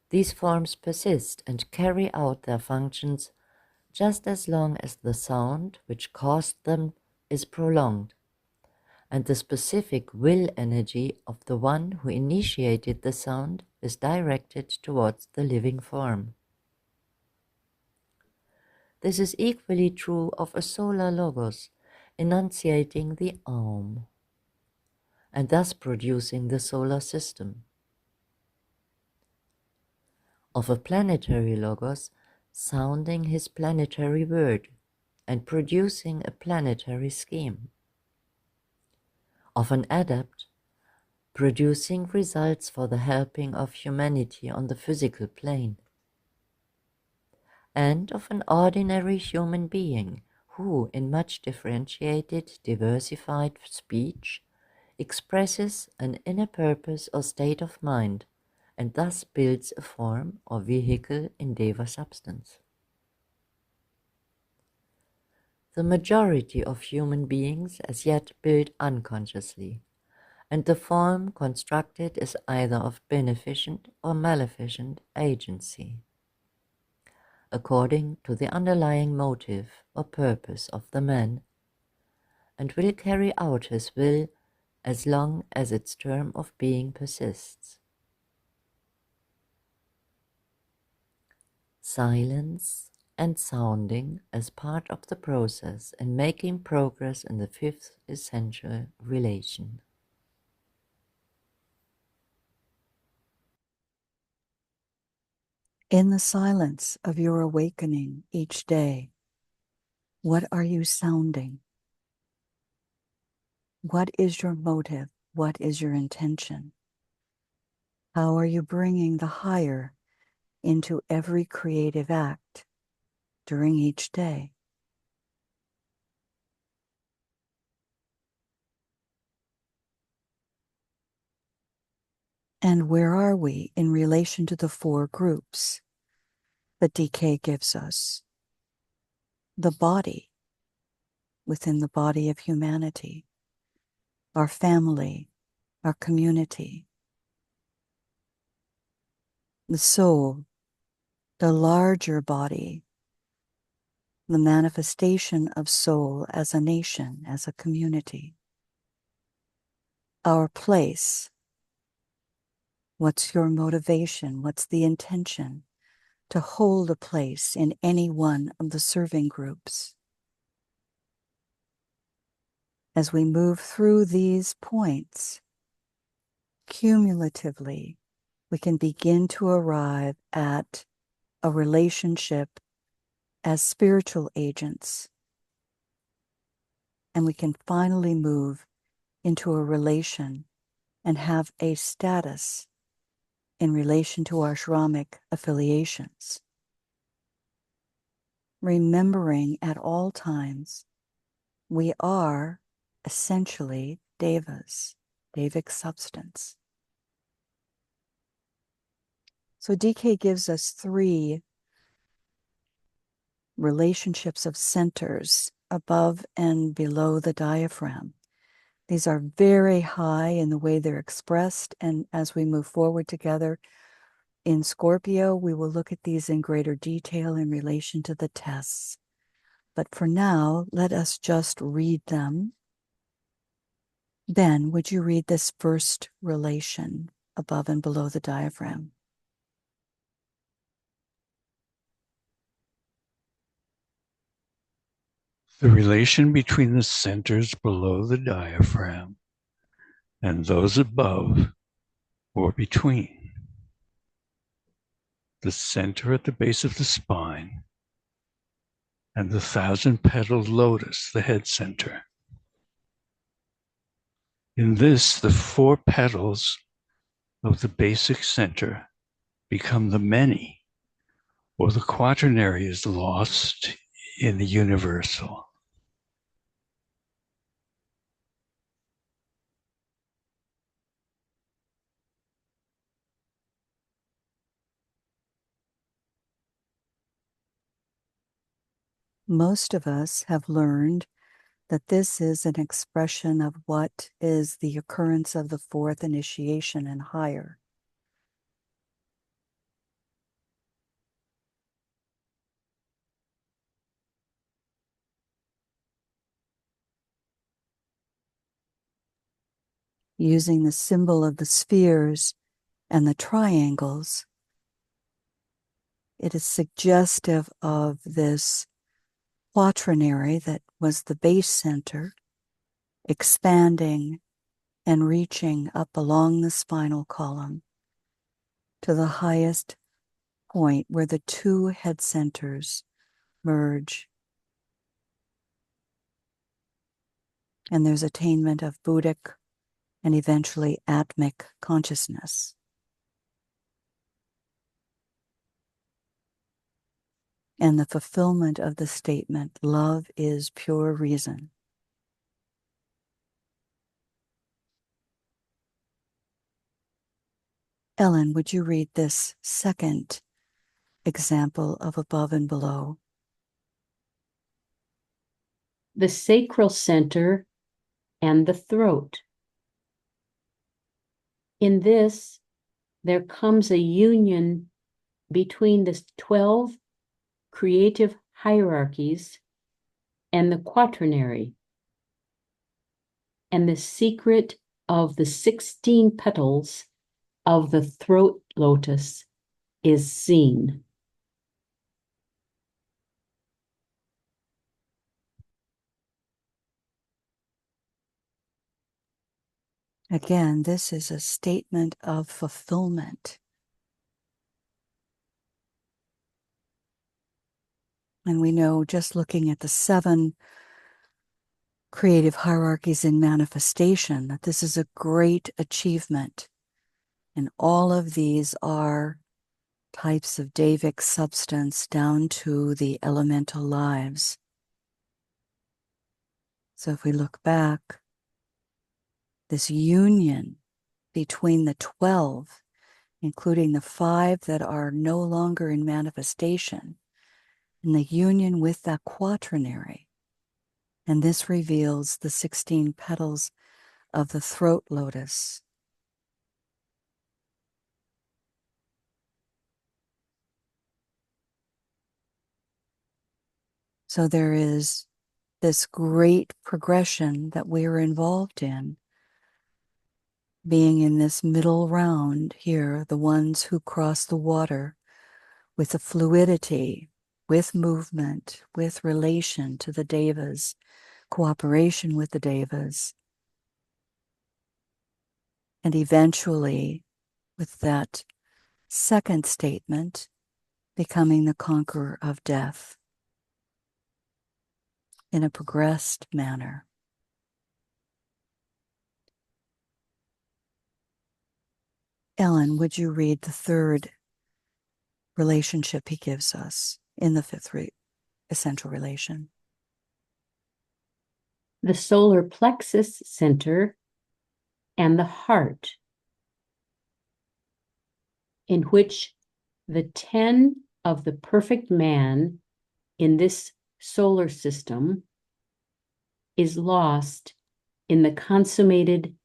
These forms persist and carry out their functions just as long as the sound which caused them is prolonged, and the specific will energy of the one who initiated the sound is directed towards the living form. This is equally true of a solar logos enunciating the Aum, and thus producing the solar system. Of a planetary logos sounding his planetary word and producing a planetary scheme. Of an adept producing results for the helping of humanity on the physical plane. And of an ordinary human being who, in much differentiated, diversified speech, expresses an inner purpose or state of mind, and thus builds a form or vehicle in Deva substance. The majority of human beings as yet build unconsciously, and the form constructed is either of beneficent or maleficent agency, according to the underlying motive or purpose of the man, and will carry out his will as long as its term of being persists. Silence and sounding as part of the process in making progress in the fifth essential relation. In the silence of your awakening each day, what are you sounding? What is your motive? What is your intention? How are you bringing the higher into every creative act during each day? And where are we in relation to the four groups that DK gives us? The body within the body of humanity, our family, our community, the soul, the larger body, the manifestation of soul as a nation, as a community, our place. What's your motivation? What's the intention to hold a place in any one of the serving groups? As we move through these points, cumulatively, we can begin to arrive at a relationship as spiritual agents, and we can finally move into a relation and have a status in relation to our Shramic affiliations. Remembering at all times, we are essentially devas, devic substance. So DK gives us 3 relationships of centers above and below the diaphragm. These are very high in the way they're expressed, and as we move forward together in Scorpio, we will look at these in greater detail in relation to the tests. But for now, let us just read them. Ben, would you read this first relation above and below the diaphragm? The relation between the centers below the diaphragm and those above or between. The center at the base of the spine and the 1,000-petaled lotus, the head center. In this, the 4 petals of the basic center become the many, or the quaternary is lost in the universal. Most of us have learned that this is an expression of what is the occurrence of the 4th initiation and higher. Using the symbol of the spheres and the triangles, it is suggestive of this quaternary that was the base center, expanding and reaching up along the spinal column to the highest point where the 2 head centers merge. And there's attainment of Buddhic and eventually Atmic consciousness. And the fulfillment of the statement, love is pure reason. Ellen, would you read this second example of above and below? the sacral center, and the throat. In this, there comes a union between the 12 creative hierarchies and the quaternary, and the secret of the 16 petals of the throat lotus is seen. Again, this is a statement of fulfillment. And we know, just looking at the 7 creative hierarchies in manifestation, that this is a great achievement. And all of these are types of Devic substance down to the elemental lives. So if we look back, this union between the 12, including the 5 that are no longer in manifestation, and the union with that quaternary. And this reveals the 16 petals of the throat lotus. So there is this great progression that we are involved in, being in this middle round here, the ones who cross the water with the fluidity, with movement, with relation to the devas, cooperation with the devas, and eventually with that second statement, becoming the conqueror of death in a progressed manner. Ellen, would you read the 3rd relationship he gives us in the 5th essential relation? The solar plexus center and the heart, in which the 10 of the perfect man in this solar system is lost in the consummated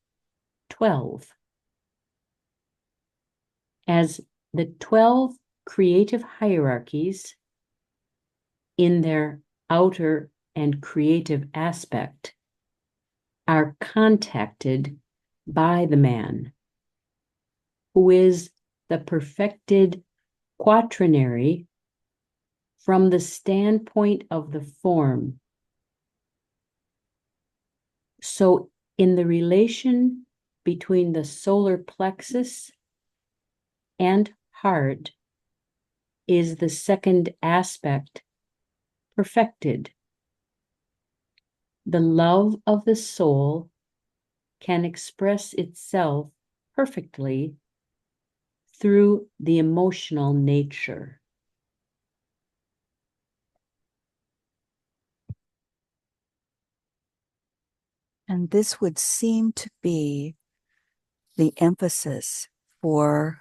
12. As the 12 creative hierarchies in their outer and creative aspect are contacted by the man, who is the perfected quaternary from the standpoint of the form. So in the relation between the solar plexus and heart is the second aspect perfected. The love of the soul can express itself perfectly through the emotional nature. And this would seem to be the emphasis for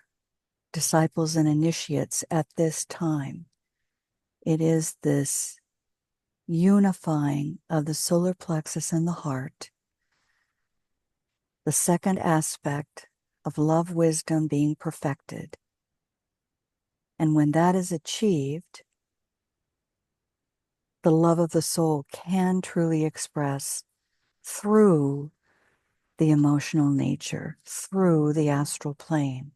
disciples and initiates at this time. It is this unifying of the solar plexus and the heart, the second aspect of love wisdom being perfected. And when that is achieved, the love of the soul can truly express through the emotional nature, through the astral plane.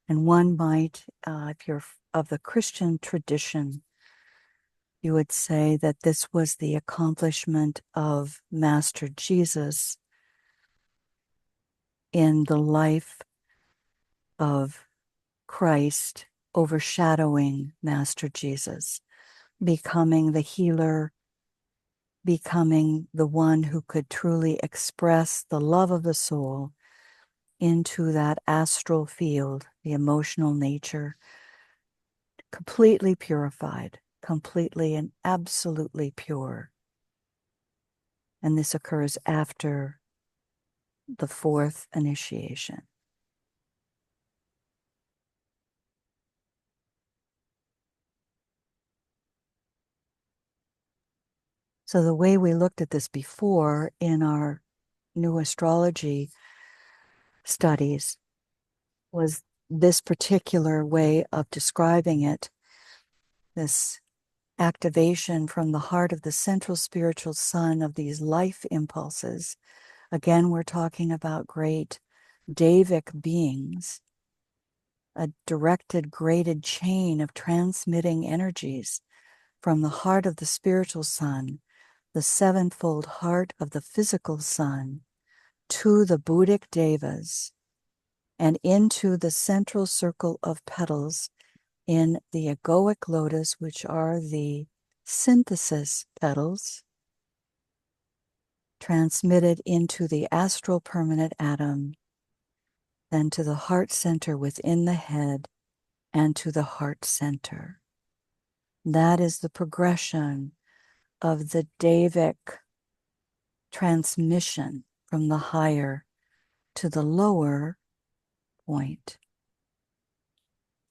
And one might, if you're of the Christian tradition, you would say that this was the accomplishment of Master Jesus in the life of Christ, overshadowing Master Jesus, becoming the healer, becoming the one who could truly express the love of the soul into that astral field, the emotional nature, completely purified, completely and absolutely pure. And this occurs after the 4th initiation. So the way we looked at this before in our new astrology studies was this particular way of describing it, this activation from the heart of the central spiritual sun of these life impulses. Again, we're talking about great Davic beings, a directed, graded chain of transmitting energies from the heart of the spiritual sun, the sevenfold heart of the physical sun, to the Buddhic devas, and into the central circle of petals in the egoic lotus, which are the synthesis petals, transmitted into the astral permanent atom, then to the heart center within the head, and to the heart center. That is the progression of the Davic transmission from the higher to the lower point.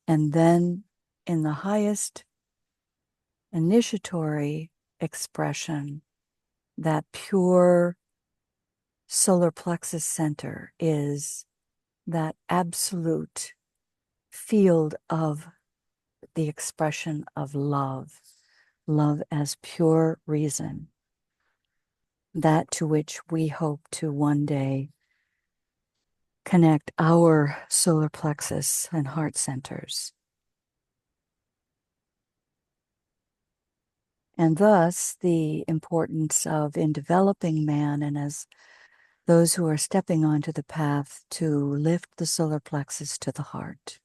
And then in the highest initiatory expression, that pure solar plexus center is that absolute field of the expression of love, love as pure reason, that to which we hope to one day connect our solar plexus and heart centers. And thus the importance of, in developing man and as those who are stepping onto the path, to lift the solar plexus to the heart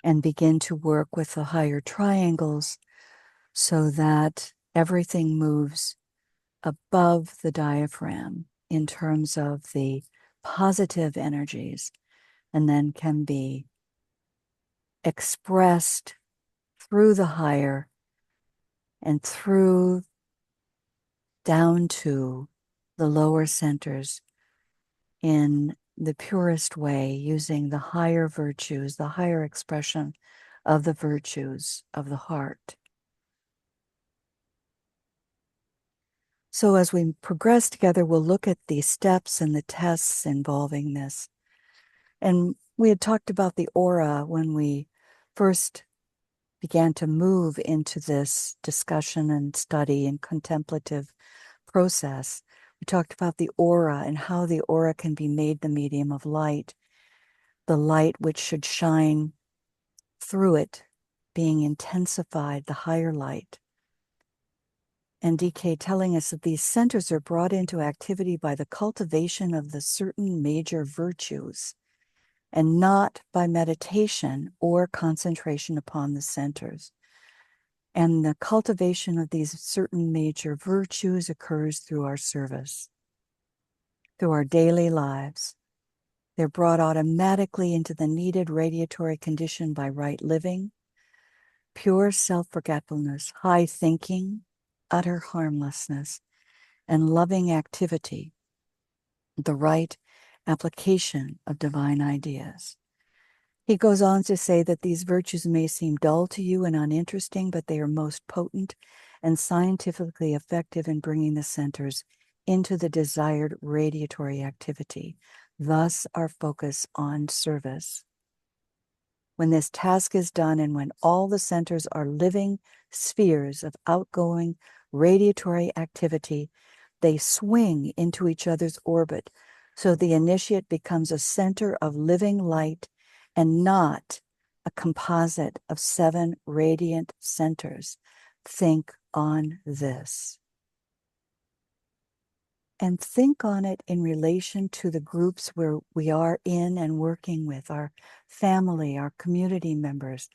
and begin to work with the higher triangles so that everything moves above the diaphragm in terms of the positive energies, and then can be expressed through the higher and through down to the lower centers in the purest way, using the higher virtues, the higher expression of the virtues of the heart. So as we progress together, we'll look at the steps and the tests involving this. And we had talked about the aura when we first began to move into this discussion and study and contemplative process. We talked about the aura and how the aura can be made the medium of light, the light which should shine through it being intensified, the higher light. And DK telling us that these centers are brought into activity by the cultivation of the certain major virtues and not by meditation or concentration upon the centers. And the cultivation of these certain major virtues occurs through our service, through our daily lives. They're brought automatically into the needed radiatory condition by right living, pure self-forgetfulness, high thinking, utter harmlessness, and loving activity, the right application of divine ideas. He goes on to say that these virtues may seem dull to you and uninteresting, but they are most potent and scientifically effective in bringing the centers into the desired radiatory activity, thus our focus on service. When this task is done and when all the centers are living spheres of outgoing radiatory activity, they swing into each other's orbit, so the initiate becomes a center of living light and not a composite of 7 radiant centers. Think on this. And think on it in relation to the groups where we are in and working with, our family, our community members,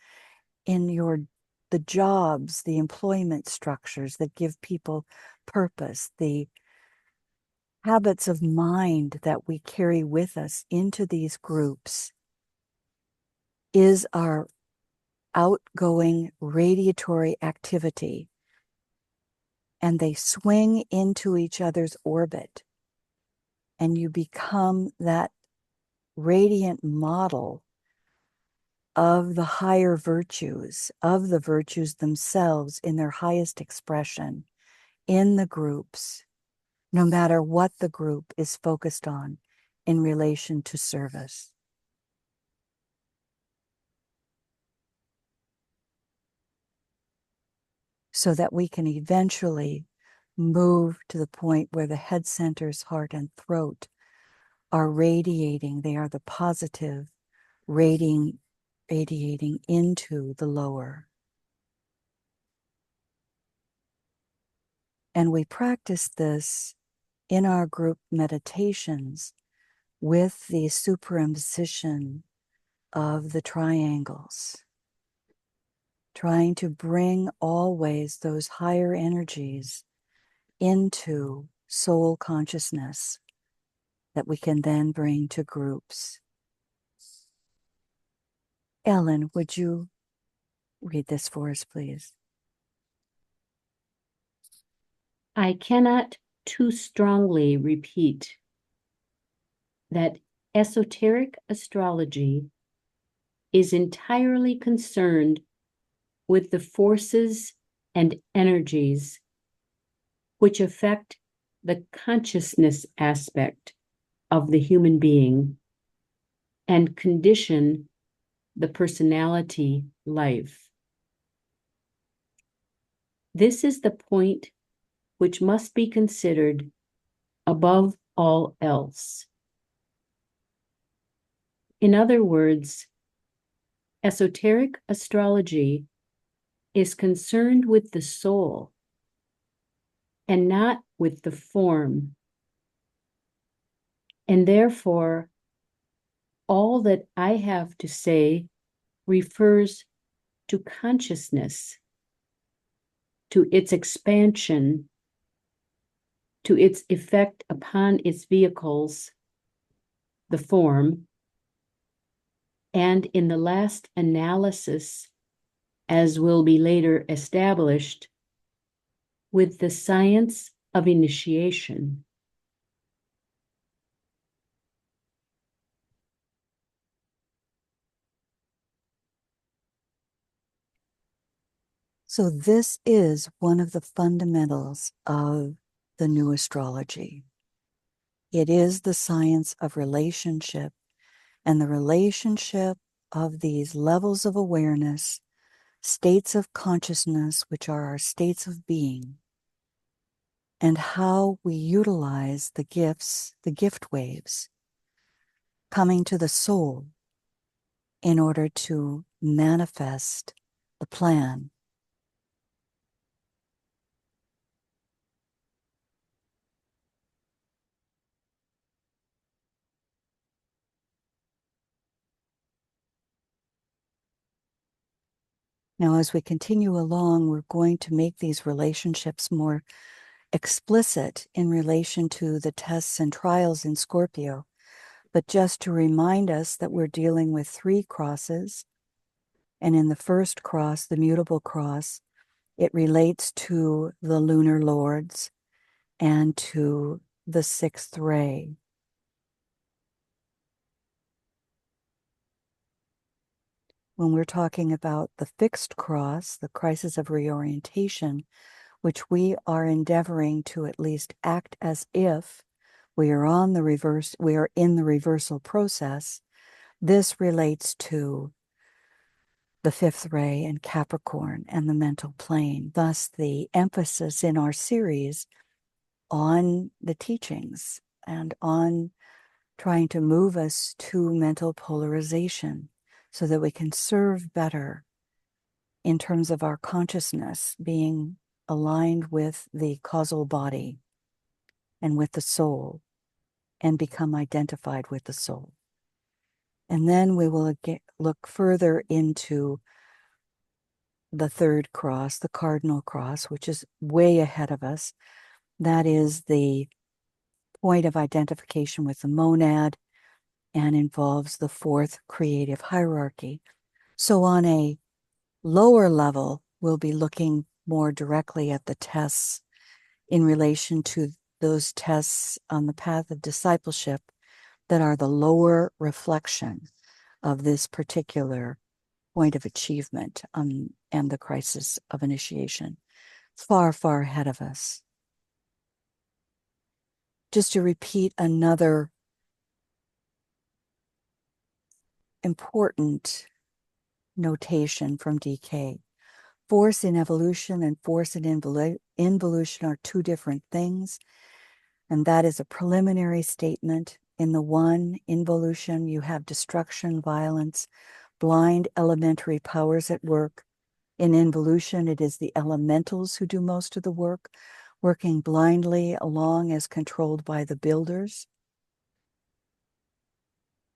in the jobs, the employment structures that give people purpose, the habits of mind that we carry with us into these groups is our outgoing radiatory activity, and they swing into each other's orbit, and you become that radiant model of the higher virtues, of the virtues themselves in their highest expression in the groups, no matter what the group is focused on in relation to service. So that we can eventually move to the point where the head centers, heart, and throat are radiating. They are the positive, radiating into the lower. And we practice this in our group meditations with the superimposition of the triangles, trying to bring always those higher energies into soul consciousness that we can then bring to groups. Ellen, would you read this for us, please? I cannot too strongly repeat that esoteric astrology is entirely concerned with the forces and energies which affect the consciousness aspect of the human being and condition the personality life. This is the point which must be considered above all else. In other words, esoteric astrology is concerned with the soul and not with the form. And therefore, all that I have to say refers to consciousness, to its expansion, to its effect upon its vehicles, the form, and in the last analysis, as will be later established, with the science of initiation. So this is one of the fundamentals of the new astrology. It is the science of relationship and the relationship of these levels of awareness, states of consciousness, which are our states of being, and how we utilize the gifts, the gift waves, coming to the soul in order to manifest the plan. Now, as we continue along, we're going to make these relationships more explicit in relation to the tests and trials in Scorpio. But just to remind us that we're dealing with 3 crosses. And in the first cross, the mutable cross, it relates to the lunar lords and to the 6th ray. When we're talking about the fixed cross, the crisis of reorientation, which we are endeavoring to at least act as if we are in the reversal process, this relates to the 5th ray and Capricorn and the mental plane. Thus, the emphasis in our series on the teachings and on trying to move us to mental polarization so that we can serve better in terms of our consciousness being aligned with the causal body and with the soul and become identified with the soul. And then we will look further into the 3rd cross, the cardinal cross, which is way ahead of us. That is the point of identification with the monad and involves the 4th creative hierarchy. So on a lower level, we'll be looking more directly at the tests in relation to those tests on the path of discipleship that are the lower reflection of this particular point of achievement and the crisis of initiation. Far, far ahead of us. Just to repeat another important notation from DK. Force in evolution and force in involution are two different things, and that is a preliminary statement. In the one, involution, you have destruction, violence, blind elementary powers at work. In involution, it is the elementals who do most of the work, working blindly along as controlled by the builders.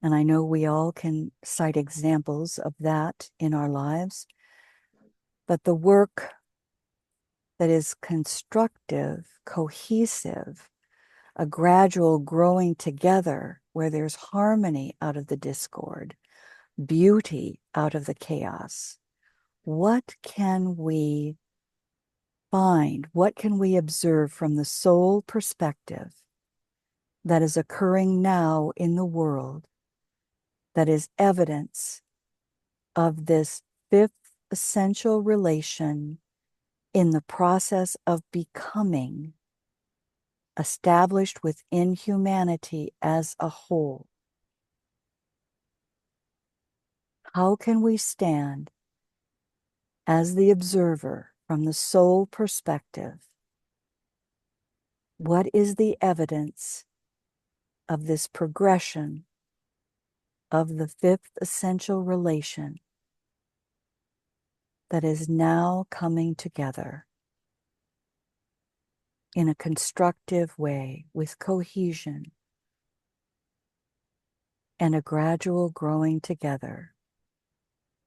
And I know we all can cite examples of that in our lives, but the work that is constructive, cohesive, a gradual growing together where there's harmony out of the discord, beauty out of the chaos. What can we find? What can we observe from the soul perspective that is occurring now in the world that is evidence of this fifth essential relation in the process of becoming established within humanity as a whole? How can we stand as the observer from the soul perspective? What is the evidence of this progression of the fifth essential relation that is now coming together in a constructive way with cohesion and a gradual growing together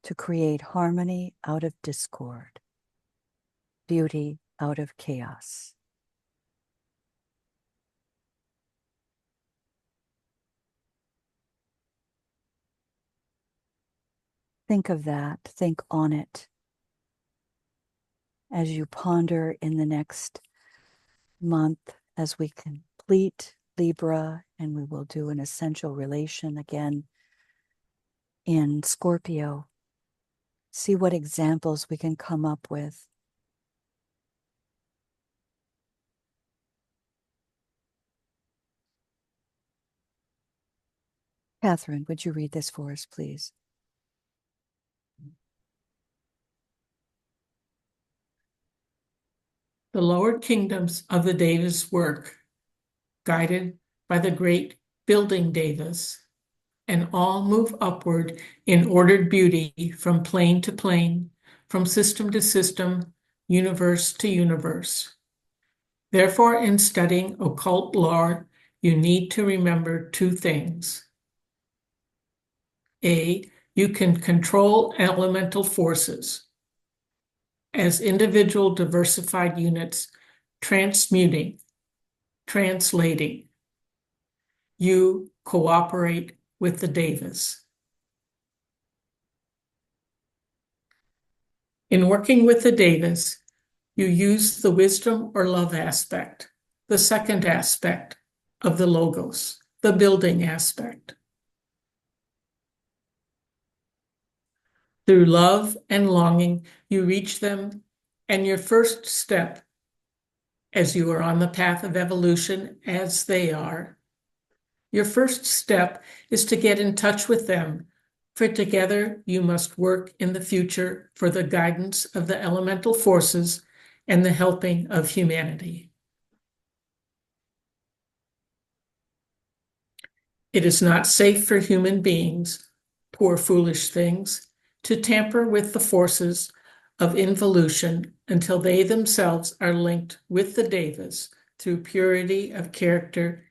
to create harmony out of discord, beauty out of chaos? Think of that, think on it as you ponder in the next month as we complete Libra, and we will do an essential relation again in Scorpio. See what examples we can come up with. Catherine, would you read this for us, please? The lower kingdoms of the Devas work, guided by the great building Devas, and all move upward in ordered beauty from plane to plane, from system to system, universe to universe. Therefore, in studying occult lore, you need to remember two things. A, you can control elemental forces as individual diversified units, transmuting, translating. You cooperate with the Devas. In working with the Devas, you use the wisdom or love aspect, the second aspect of the Logos, the building aspect. Through love and longing, you reach them, and your first step, as you are on the path of evolution as they are, your first step is to get in touch with them, for together you must work in the future for the guidance of the elemental forces and the helping of humanity. It is not safe for human beings, poor foolish things, to tamper with the forces of involution until they themselves are linked with the Devas through purity of character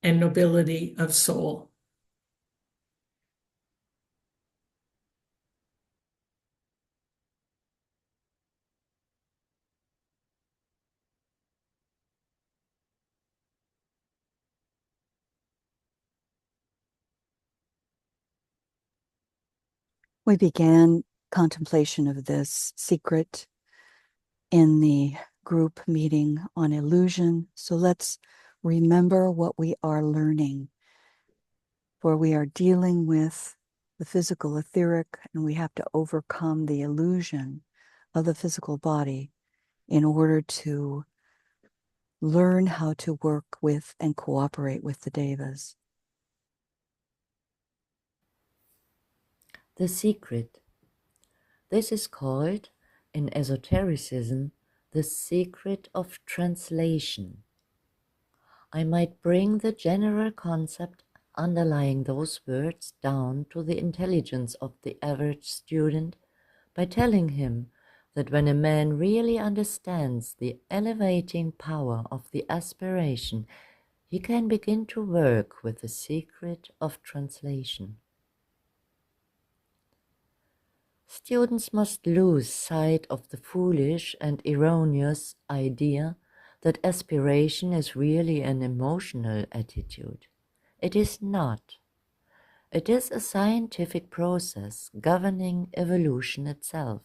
and nobility of soul. We began contemplation of this secret in the group meeting on illusion. So let's remember what we are learning, for we are dealing with the physical etheric, and we have to overcome the illusion of the physical body in order to learn how to work with and cooperate with the devas. The secret. This is called, in esotericism, the secret of translation. I might bring the general concept underlying those words down to the intelligence of the average student by telling him that when a man really understands the elevating power of the aspiration, he can begin to work with the secret of translation. Students must lose sight of the foolish and erroneous idea that aspiration is really an emotional attitude. It is not. It is a scientific process governing evolution itself.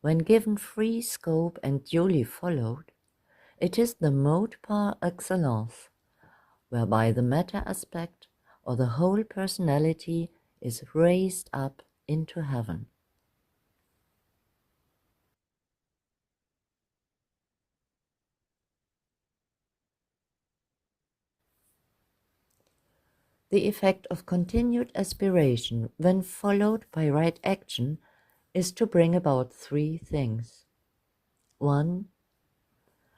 When given free scope and duly followed, it is the mode par excellence, whereby the meta aspect or the whole personality is raised up into heaven. The effect of continued aspiration, when followed by right action, is to bring about three things. 1.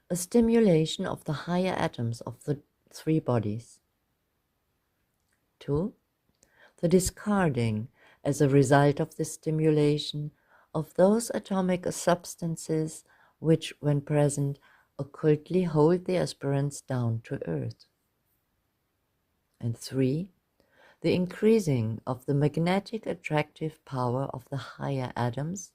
A stimulation of the higher atoms of the three bodies. 2. The discarding, as a result of this stimulation, of those atomic substances which, when present, occultly hold the aspirants down to earth. And 3. The increasing of the magnetic attractive power of the higher atoms,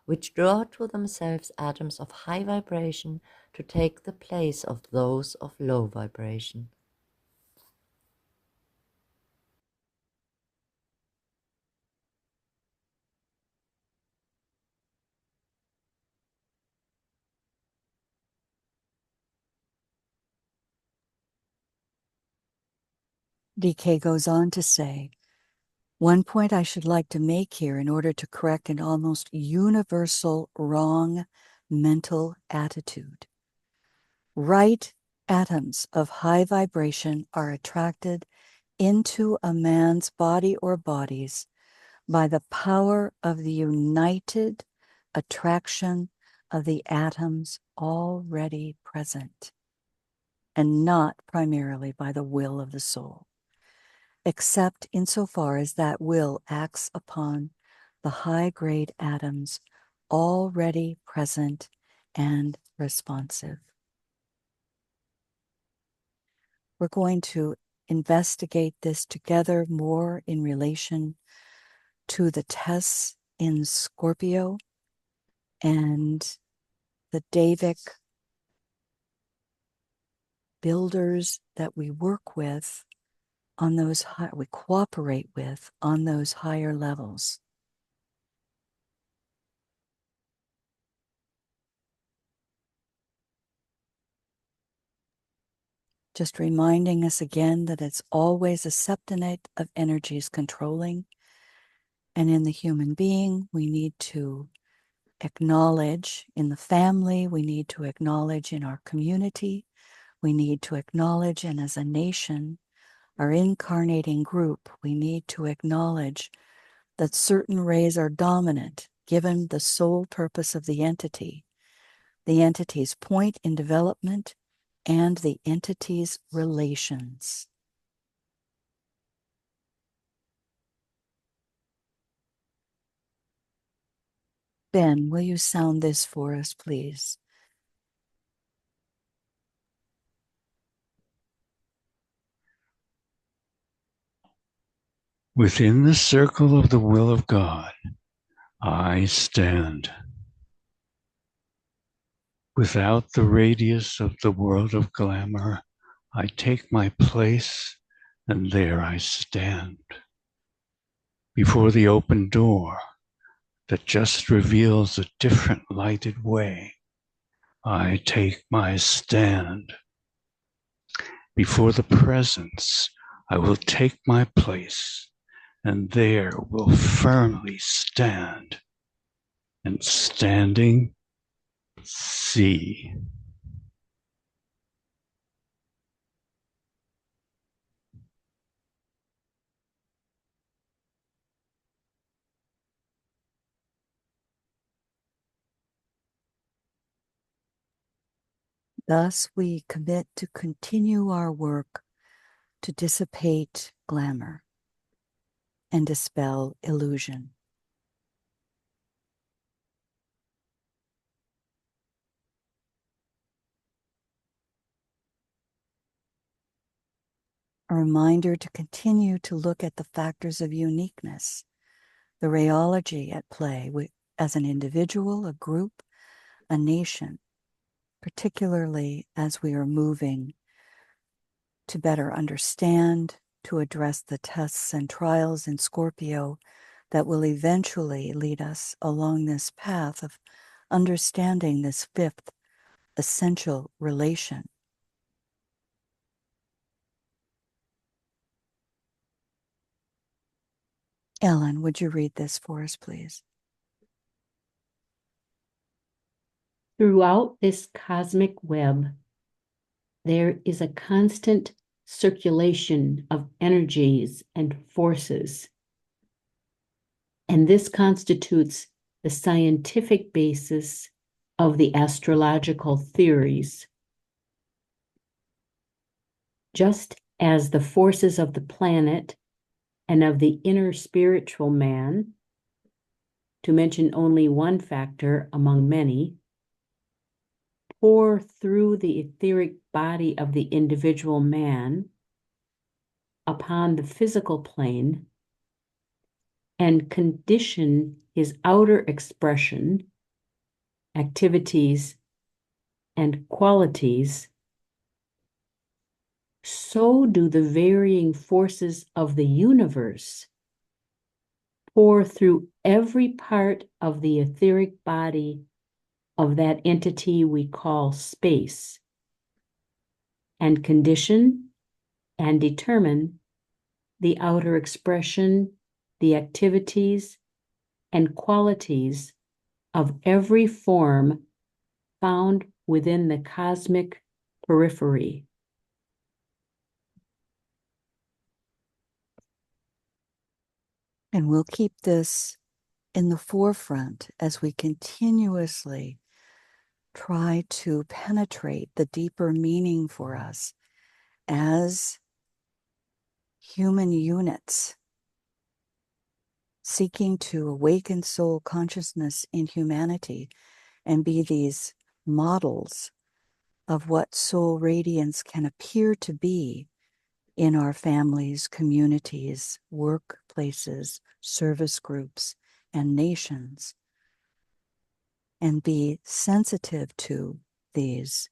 which draw to themselves atoms of high vibration to take the place of those of low vibration. DK goes on to say, one point I should like to make here in order to correct an almost universal wrong mental attitude. Right atoms of high vibration are attracted into a man's body or bodies by the power of the united attraction of the atoms already present, and not primarily by the will of the soul, except insofar as that will acts upon the high-grade atoms already present and responsive. We're going to investigate this together more in relation to the tests in Scorpio and the Davic builders that we work with on those we cooperate with on those higher levels. Just reminding us again that it's always a septonate of energies controlling. And in the human being, we need to acknowledge in the family, we need to acknowledge in our community, we need to acknowledge, and as a nation, our incarnating group, we need to acknowledge that certain rays are dominant given the sole purpose of the entity's point in development, and the entity's relations. Ben, will you sound this for us, please? Within the circle of the will of God, I stand. Without the radius of the world of glamour, I take my place, and there I stand. Before the open door that just reveals a different lighted way, I take my stand. Before the presence, I will take my place, and there will firmly stand, and standing, see. Thus, we commit to continue our work to dissipate glamour and dispel illusion. A reminder to continue to look at the factors of uniqueness, the rheology at play as an individual, a group, a nation, particularly as we are moving to better understand, to address the tests and trials in Scorpio that will eventually lead us along this path of understanding this fifth essential relation. Ellen, would you read this for us, please? Throughout this cosmic web, there is a constant circulation of energies and forces, and this constitutes the scientific basis of the astrological theories. Just as the forces of the planet and of the inner spiritual man, to mention only one factor among many, pour through the etheric body of the individual man upon the physical plane and condition his outer expression, activities, and qualities, so do the varying forces of the universe pour through every part of the etheric body of that entity we call space, and condition and determine the outer expression, the activities, and qualities of every form found within the cosmic periphery. And we'll keep this in the forefront as we continuously try to penetrate the deeper meaning for us as human units seeking to awaken soul consciousness in humanity and be these models of what soul radiance can appear to be in our families, communities, workplaces, service groups, and nations, and be sensitive to these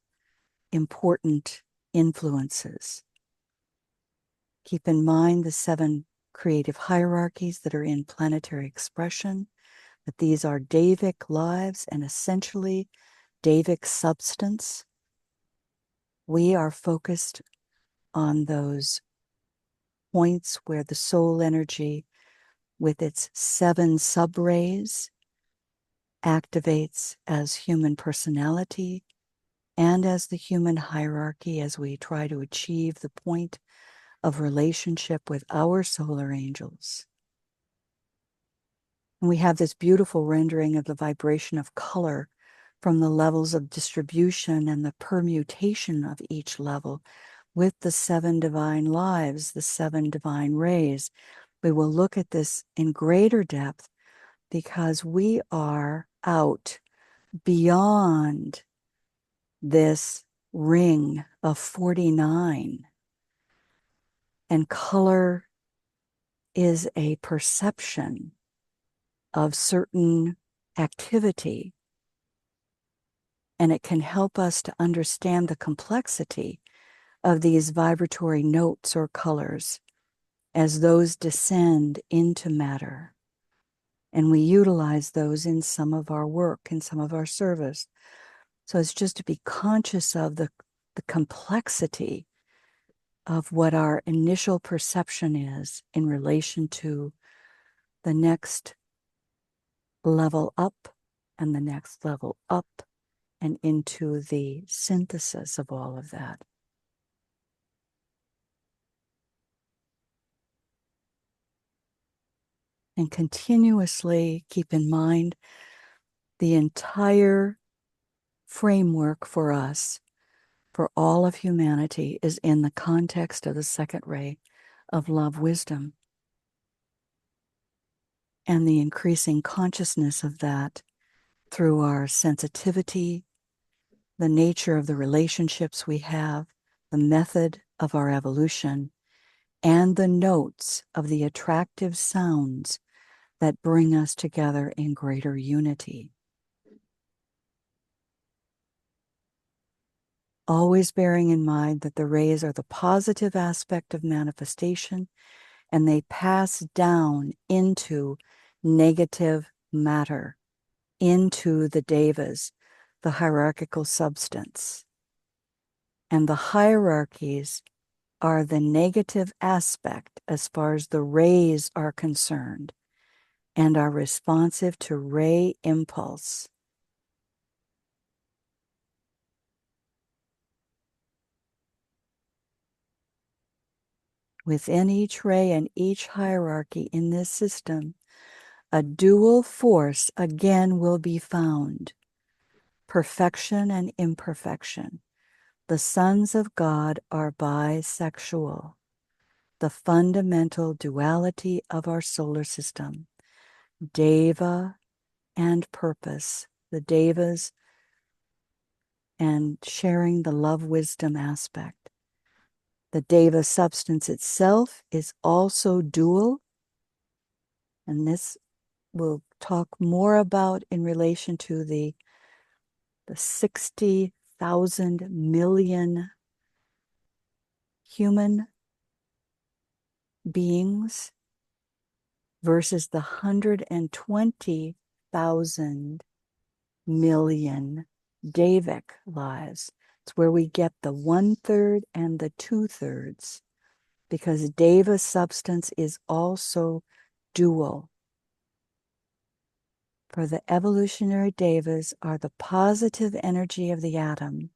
important influences. Keep in mind the 7 creative hierarchies that are in planetary expression, that these are Davic lives and essentially Davic substance. We are focused on those points where the soul energy with its 7 sub-rays activates as human personality and as the human hierarchy as we try to achieve the point of relationship with our solar angels. And we have this beautiful rendering of the vibration of color from the levels of distribution and the permutation of each level with the 7 divine lives, the 7 divine rays. We will look at this in greater depth because we are out beyond this ring of 49. And color is a perception of certain activity. And it can help us to understand the complexity of these vibratory notes or colors as those descend into matter. And we utilize those in some of our work, in some of our service. So it's just to be conscious of the complexity of what our initial perception is in relation to the next level up and the next level up and into the synthesis of all of that. And continuously keep in mind the entire framework for us, for all of humanity, is in the context of the second ray of love wisdom. And the increasing consciousness of that through our sensitivity, the nature of the relationships we have, the method of our evolution, and the notes of the attractive sounds that bring us together in greater unity. Always bearing in mind that the rays are the positive aspect of manifestation, and they pass down into negative matter, into the devas, the hierarchical substance. And the hierarchies are the negative aspect as far as the rays are concerned, and are responsive to ray impulse. Within each ray and each hierarchy in this system, a dual force again will be found: perfection and imperfection. The sons of God are bisexual, the fundamental duality of our solar system, Deva and purpose, the Devas and sharing the love wisdom aspect. The Deva substance itself is also dual, and this we'll talk more about in relation to the 60,000 million human beings versus the 120,000 million Devic lives. It's where we get the 1/3 and the 2/3, because Deva substance is also dual. For the evolutionary Devas are the positive energy of the atom,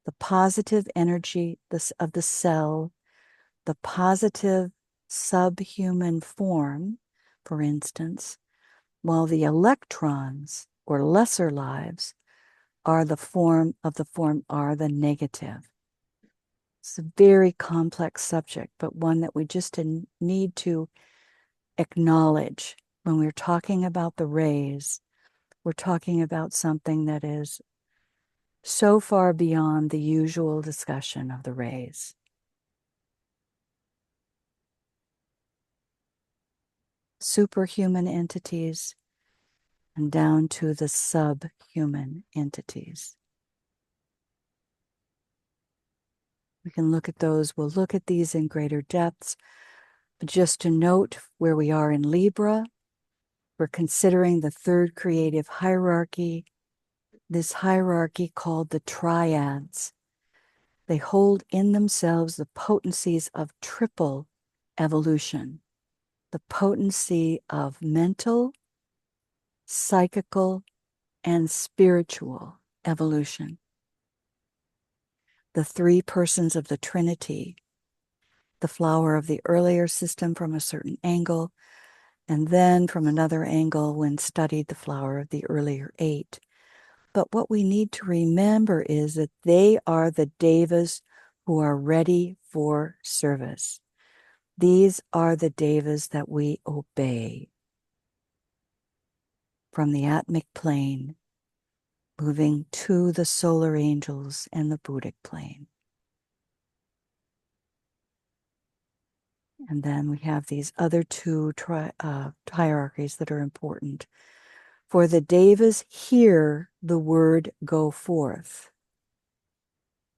the positive energy of the cell, the positive subhuman form, for instance, while the electrons, or lesser lives, are the form are the negative. It's a very complex subject, but one that we just need to acknowledge. When we're talking about the rays, we're talking about something that is so far beyond the usual discussion of the rays. Superhuman entities and down to the subhuman entities. We can look at those. We'll look at these in greater depths. But just to note where we are in Libra, we're considering the third creative hierarchy, this hierarchy called the triads. They hold in themselves the potencies of triple evolution, the potency of mental, psychical, and spiritual evolution. The three persons of the Trinity, the flower of the earlier system from a certain angle, and then from another angle when studied the flower of the earlier 8. But what we need to remember is that they are the Devas who are ready for service. These are the Devas that we obey from the Atmic plane, moving to the solar angels and the Buddhic plane. And then we have these other two hierarchies that are important. For the Devas hear the word go forth,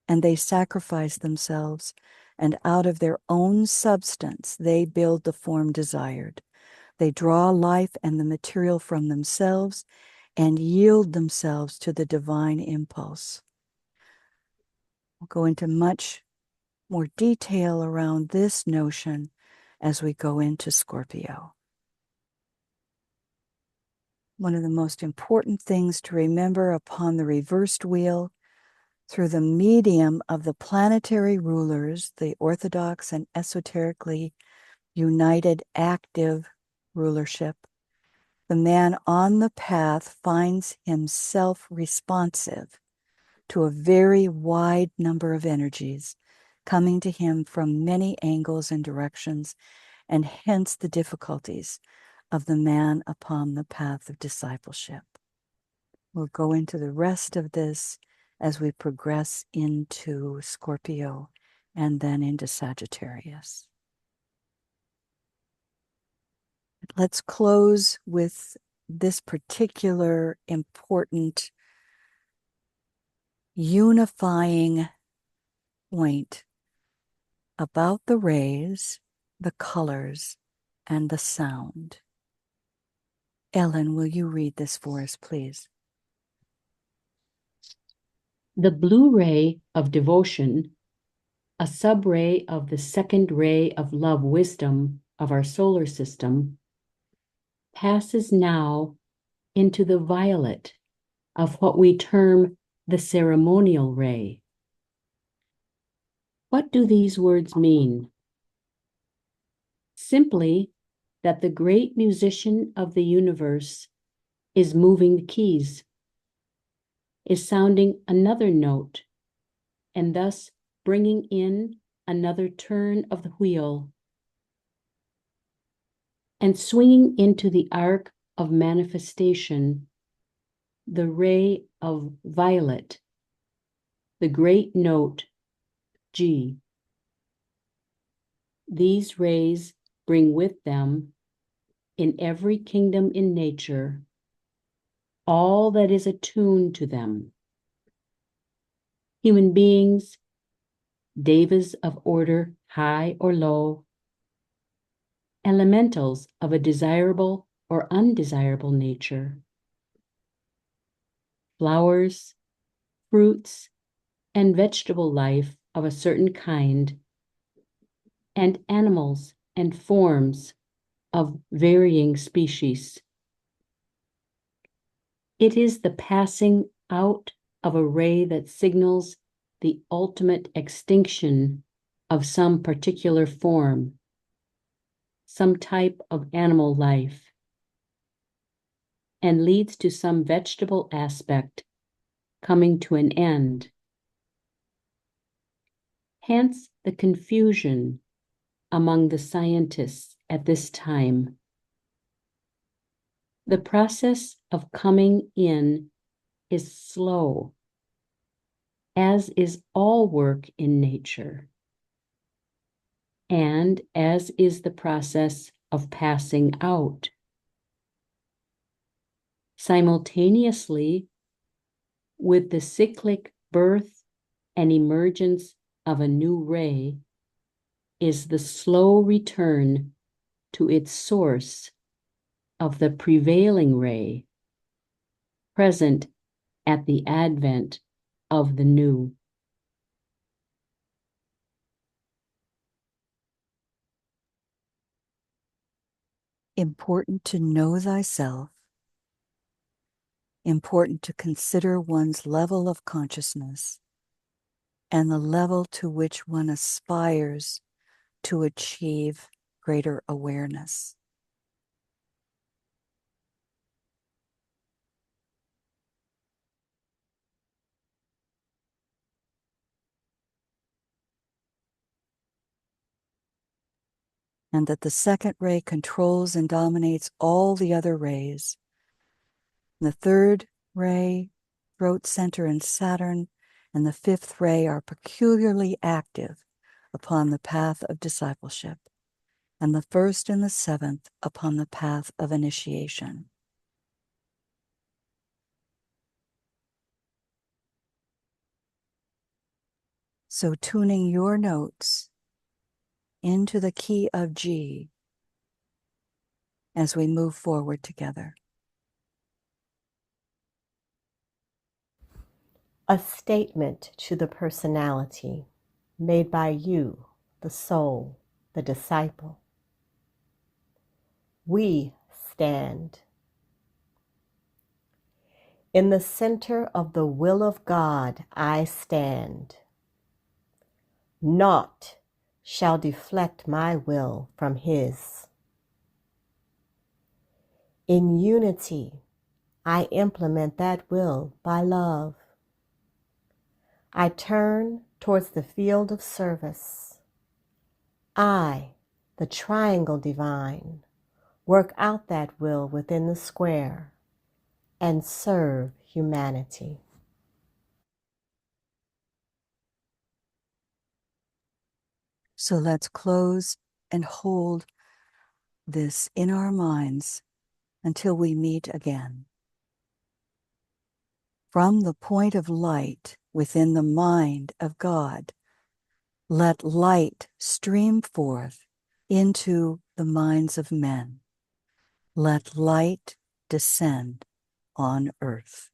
and they sacrifice themselves, and out of their own substance, they build the form desired. They draw life and the material from themselves and yield themselves to the divine impulse. We'll go into much more detail around this notion as we go into Scorpio. One of the most important things to remember upon the reversed wheel, through the medium of the planetary rulers, the orthodox and esoterically united active rulership, the man on the path finds himself responsive to a very wide number of energies coming to him from many angles and directions, and hence the difficulties of the man upon the path of discipleship. We'll go into the rest of this as we progress into Scorpio and then into Sagittarius. Let's close with this particular important unifying point about the rays, the colors, and the sound. Ellen, will you read this for us, please? The blue ray of devotion, a sub-ray of the second ray of love wisdom of our solar system, passes now into the violet of what we term the ceremonial ray. What do these words mean? Simply that the great musician of the universe is moving the keys, is sounding another note, and thus bringing in another turn of the wheel, and swinging into the arc of manifestation the ray of violet, the great note G. These rays bring with them, in every kingdom in nature, all that is attuned to them. Human beings, devas of order high or low, elementals of a desirable or undesirable nature, flowers, fruits, and vegetable life of a certain kind, and animals and forms of varying species. It is the passing out of a ray that signals the ultimate extinction of some particular form, some type of animal life, and leads to some vegetable aspect coming to an end. Hence the confusion among the scientists at this time. The process of coming in is slow, as is all work in nature, and as is the process of passing out. Simultaneously with the cyclic birth and emergence of a new ray is the slow return to its source of the prevailing ray, present at the advent of the new. Important to know thyself, important to consider one's level of consciousness and the level to which one aspires to achieve greater awareness. And that the second ray controls and dominates all the other rays. The third ray, throat center and Saturn, and the fifth ray are peculiarly active upon the path of discipleship, and the first and the seventh upon the path of initiation. So tuning your notes into the key of G as we move forward together. A statement to the personality. made by you, the soul, the disciple. We stand in the center of the will of God. I stand. Naught shall deflect my will from his. In unity, I implement that will by love. I turn towards the field of service. I, the triangle divine, work out that will within the square and serve humanity. So let's close and hold this in our minds until we meet again. From the point of light within the mind of God, let light stream forth into the minds of men. Let light descend on earth.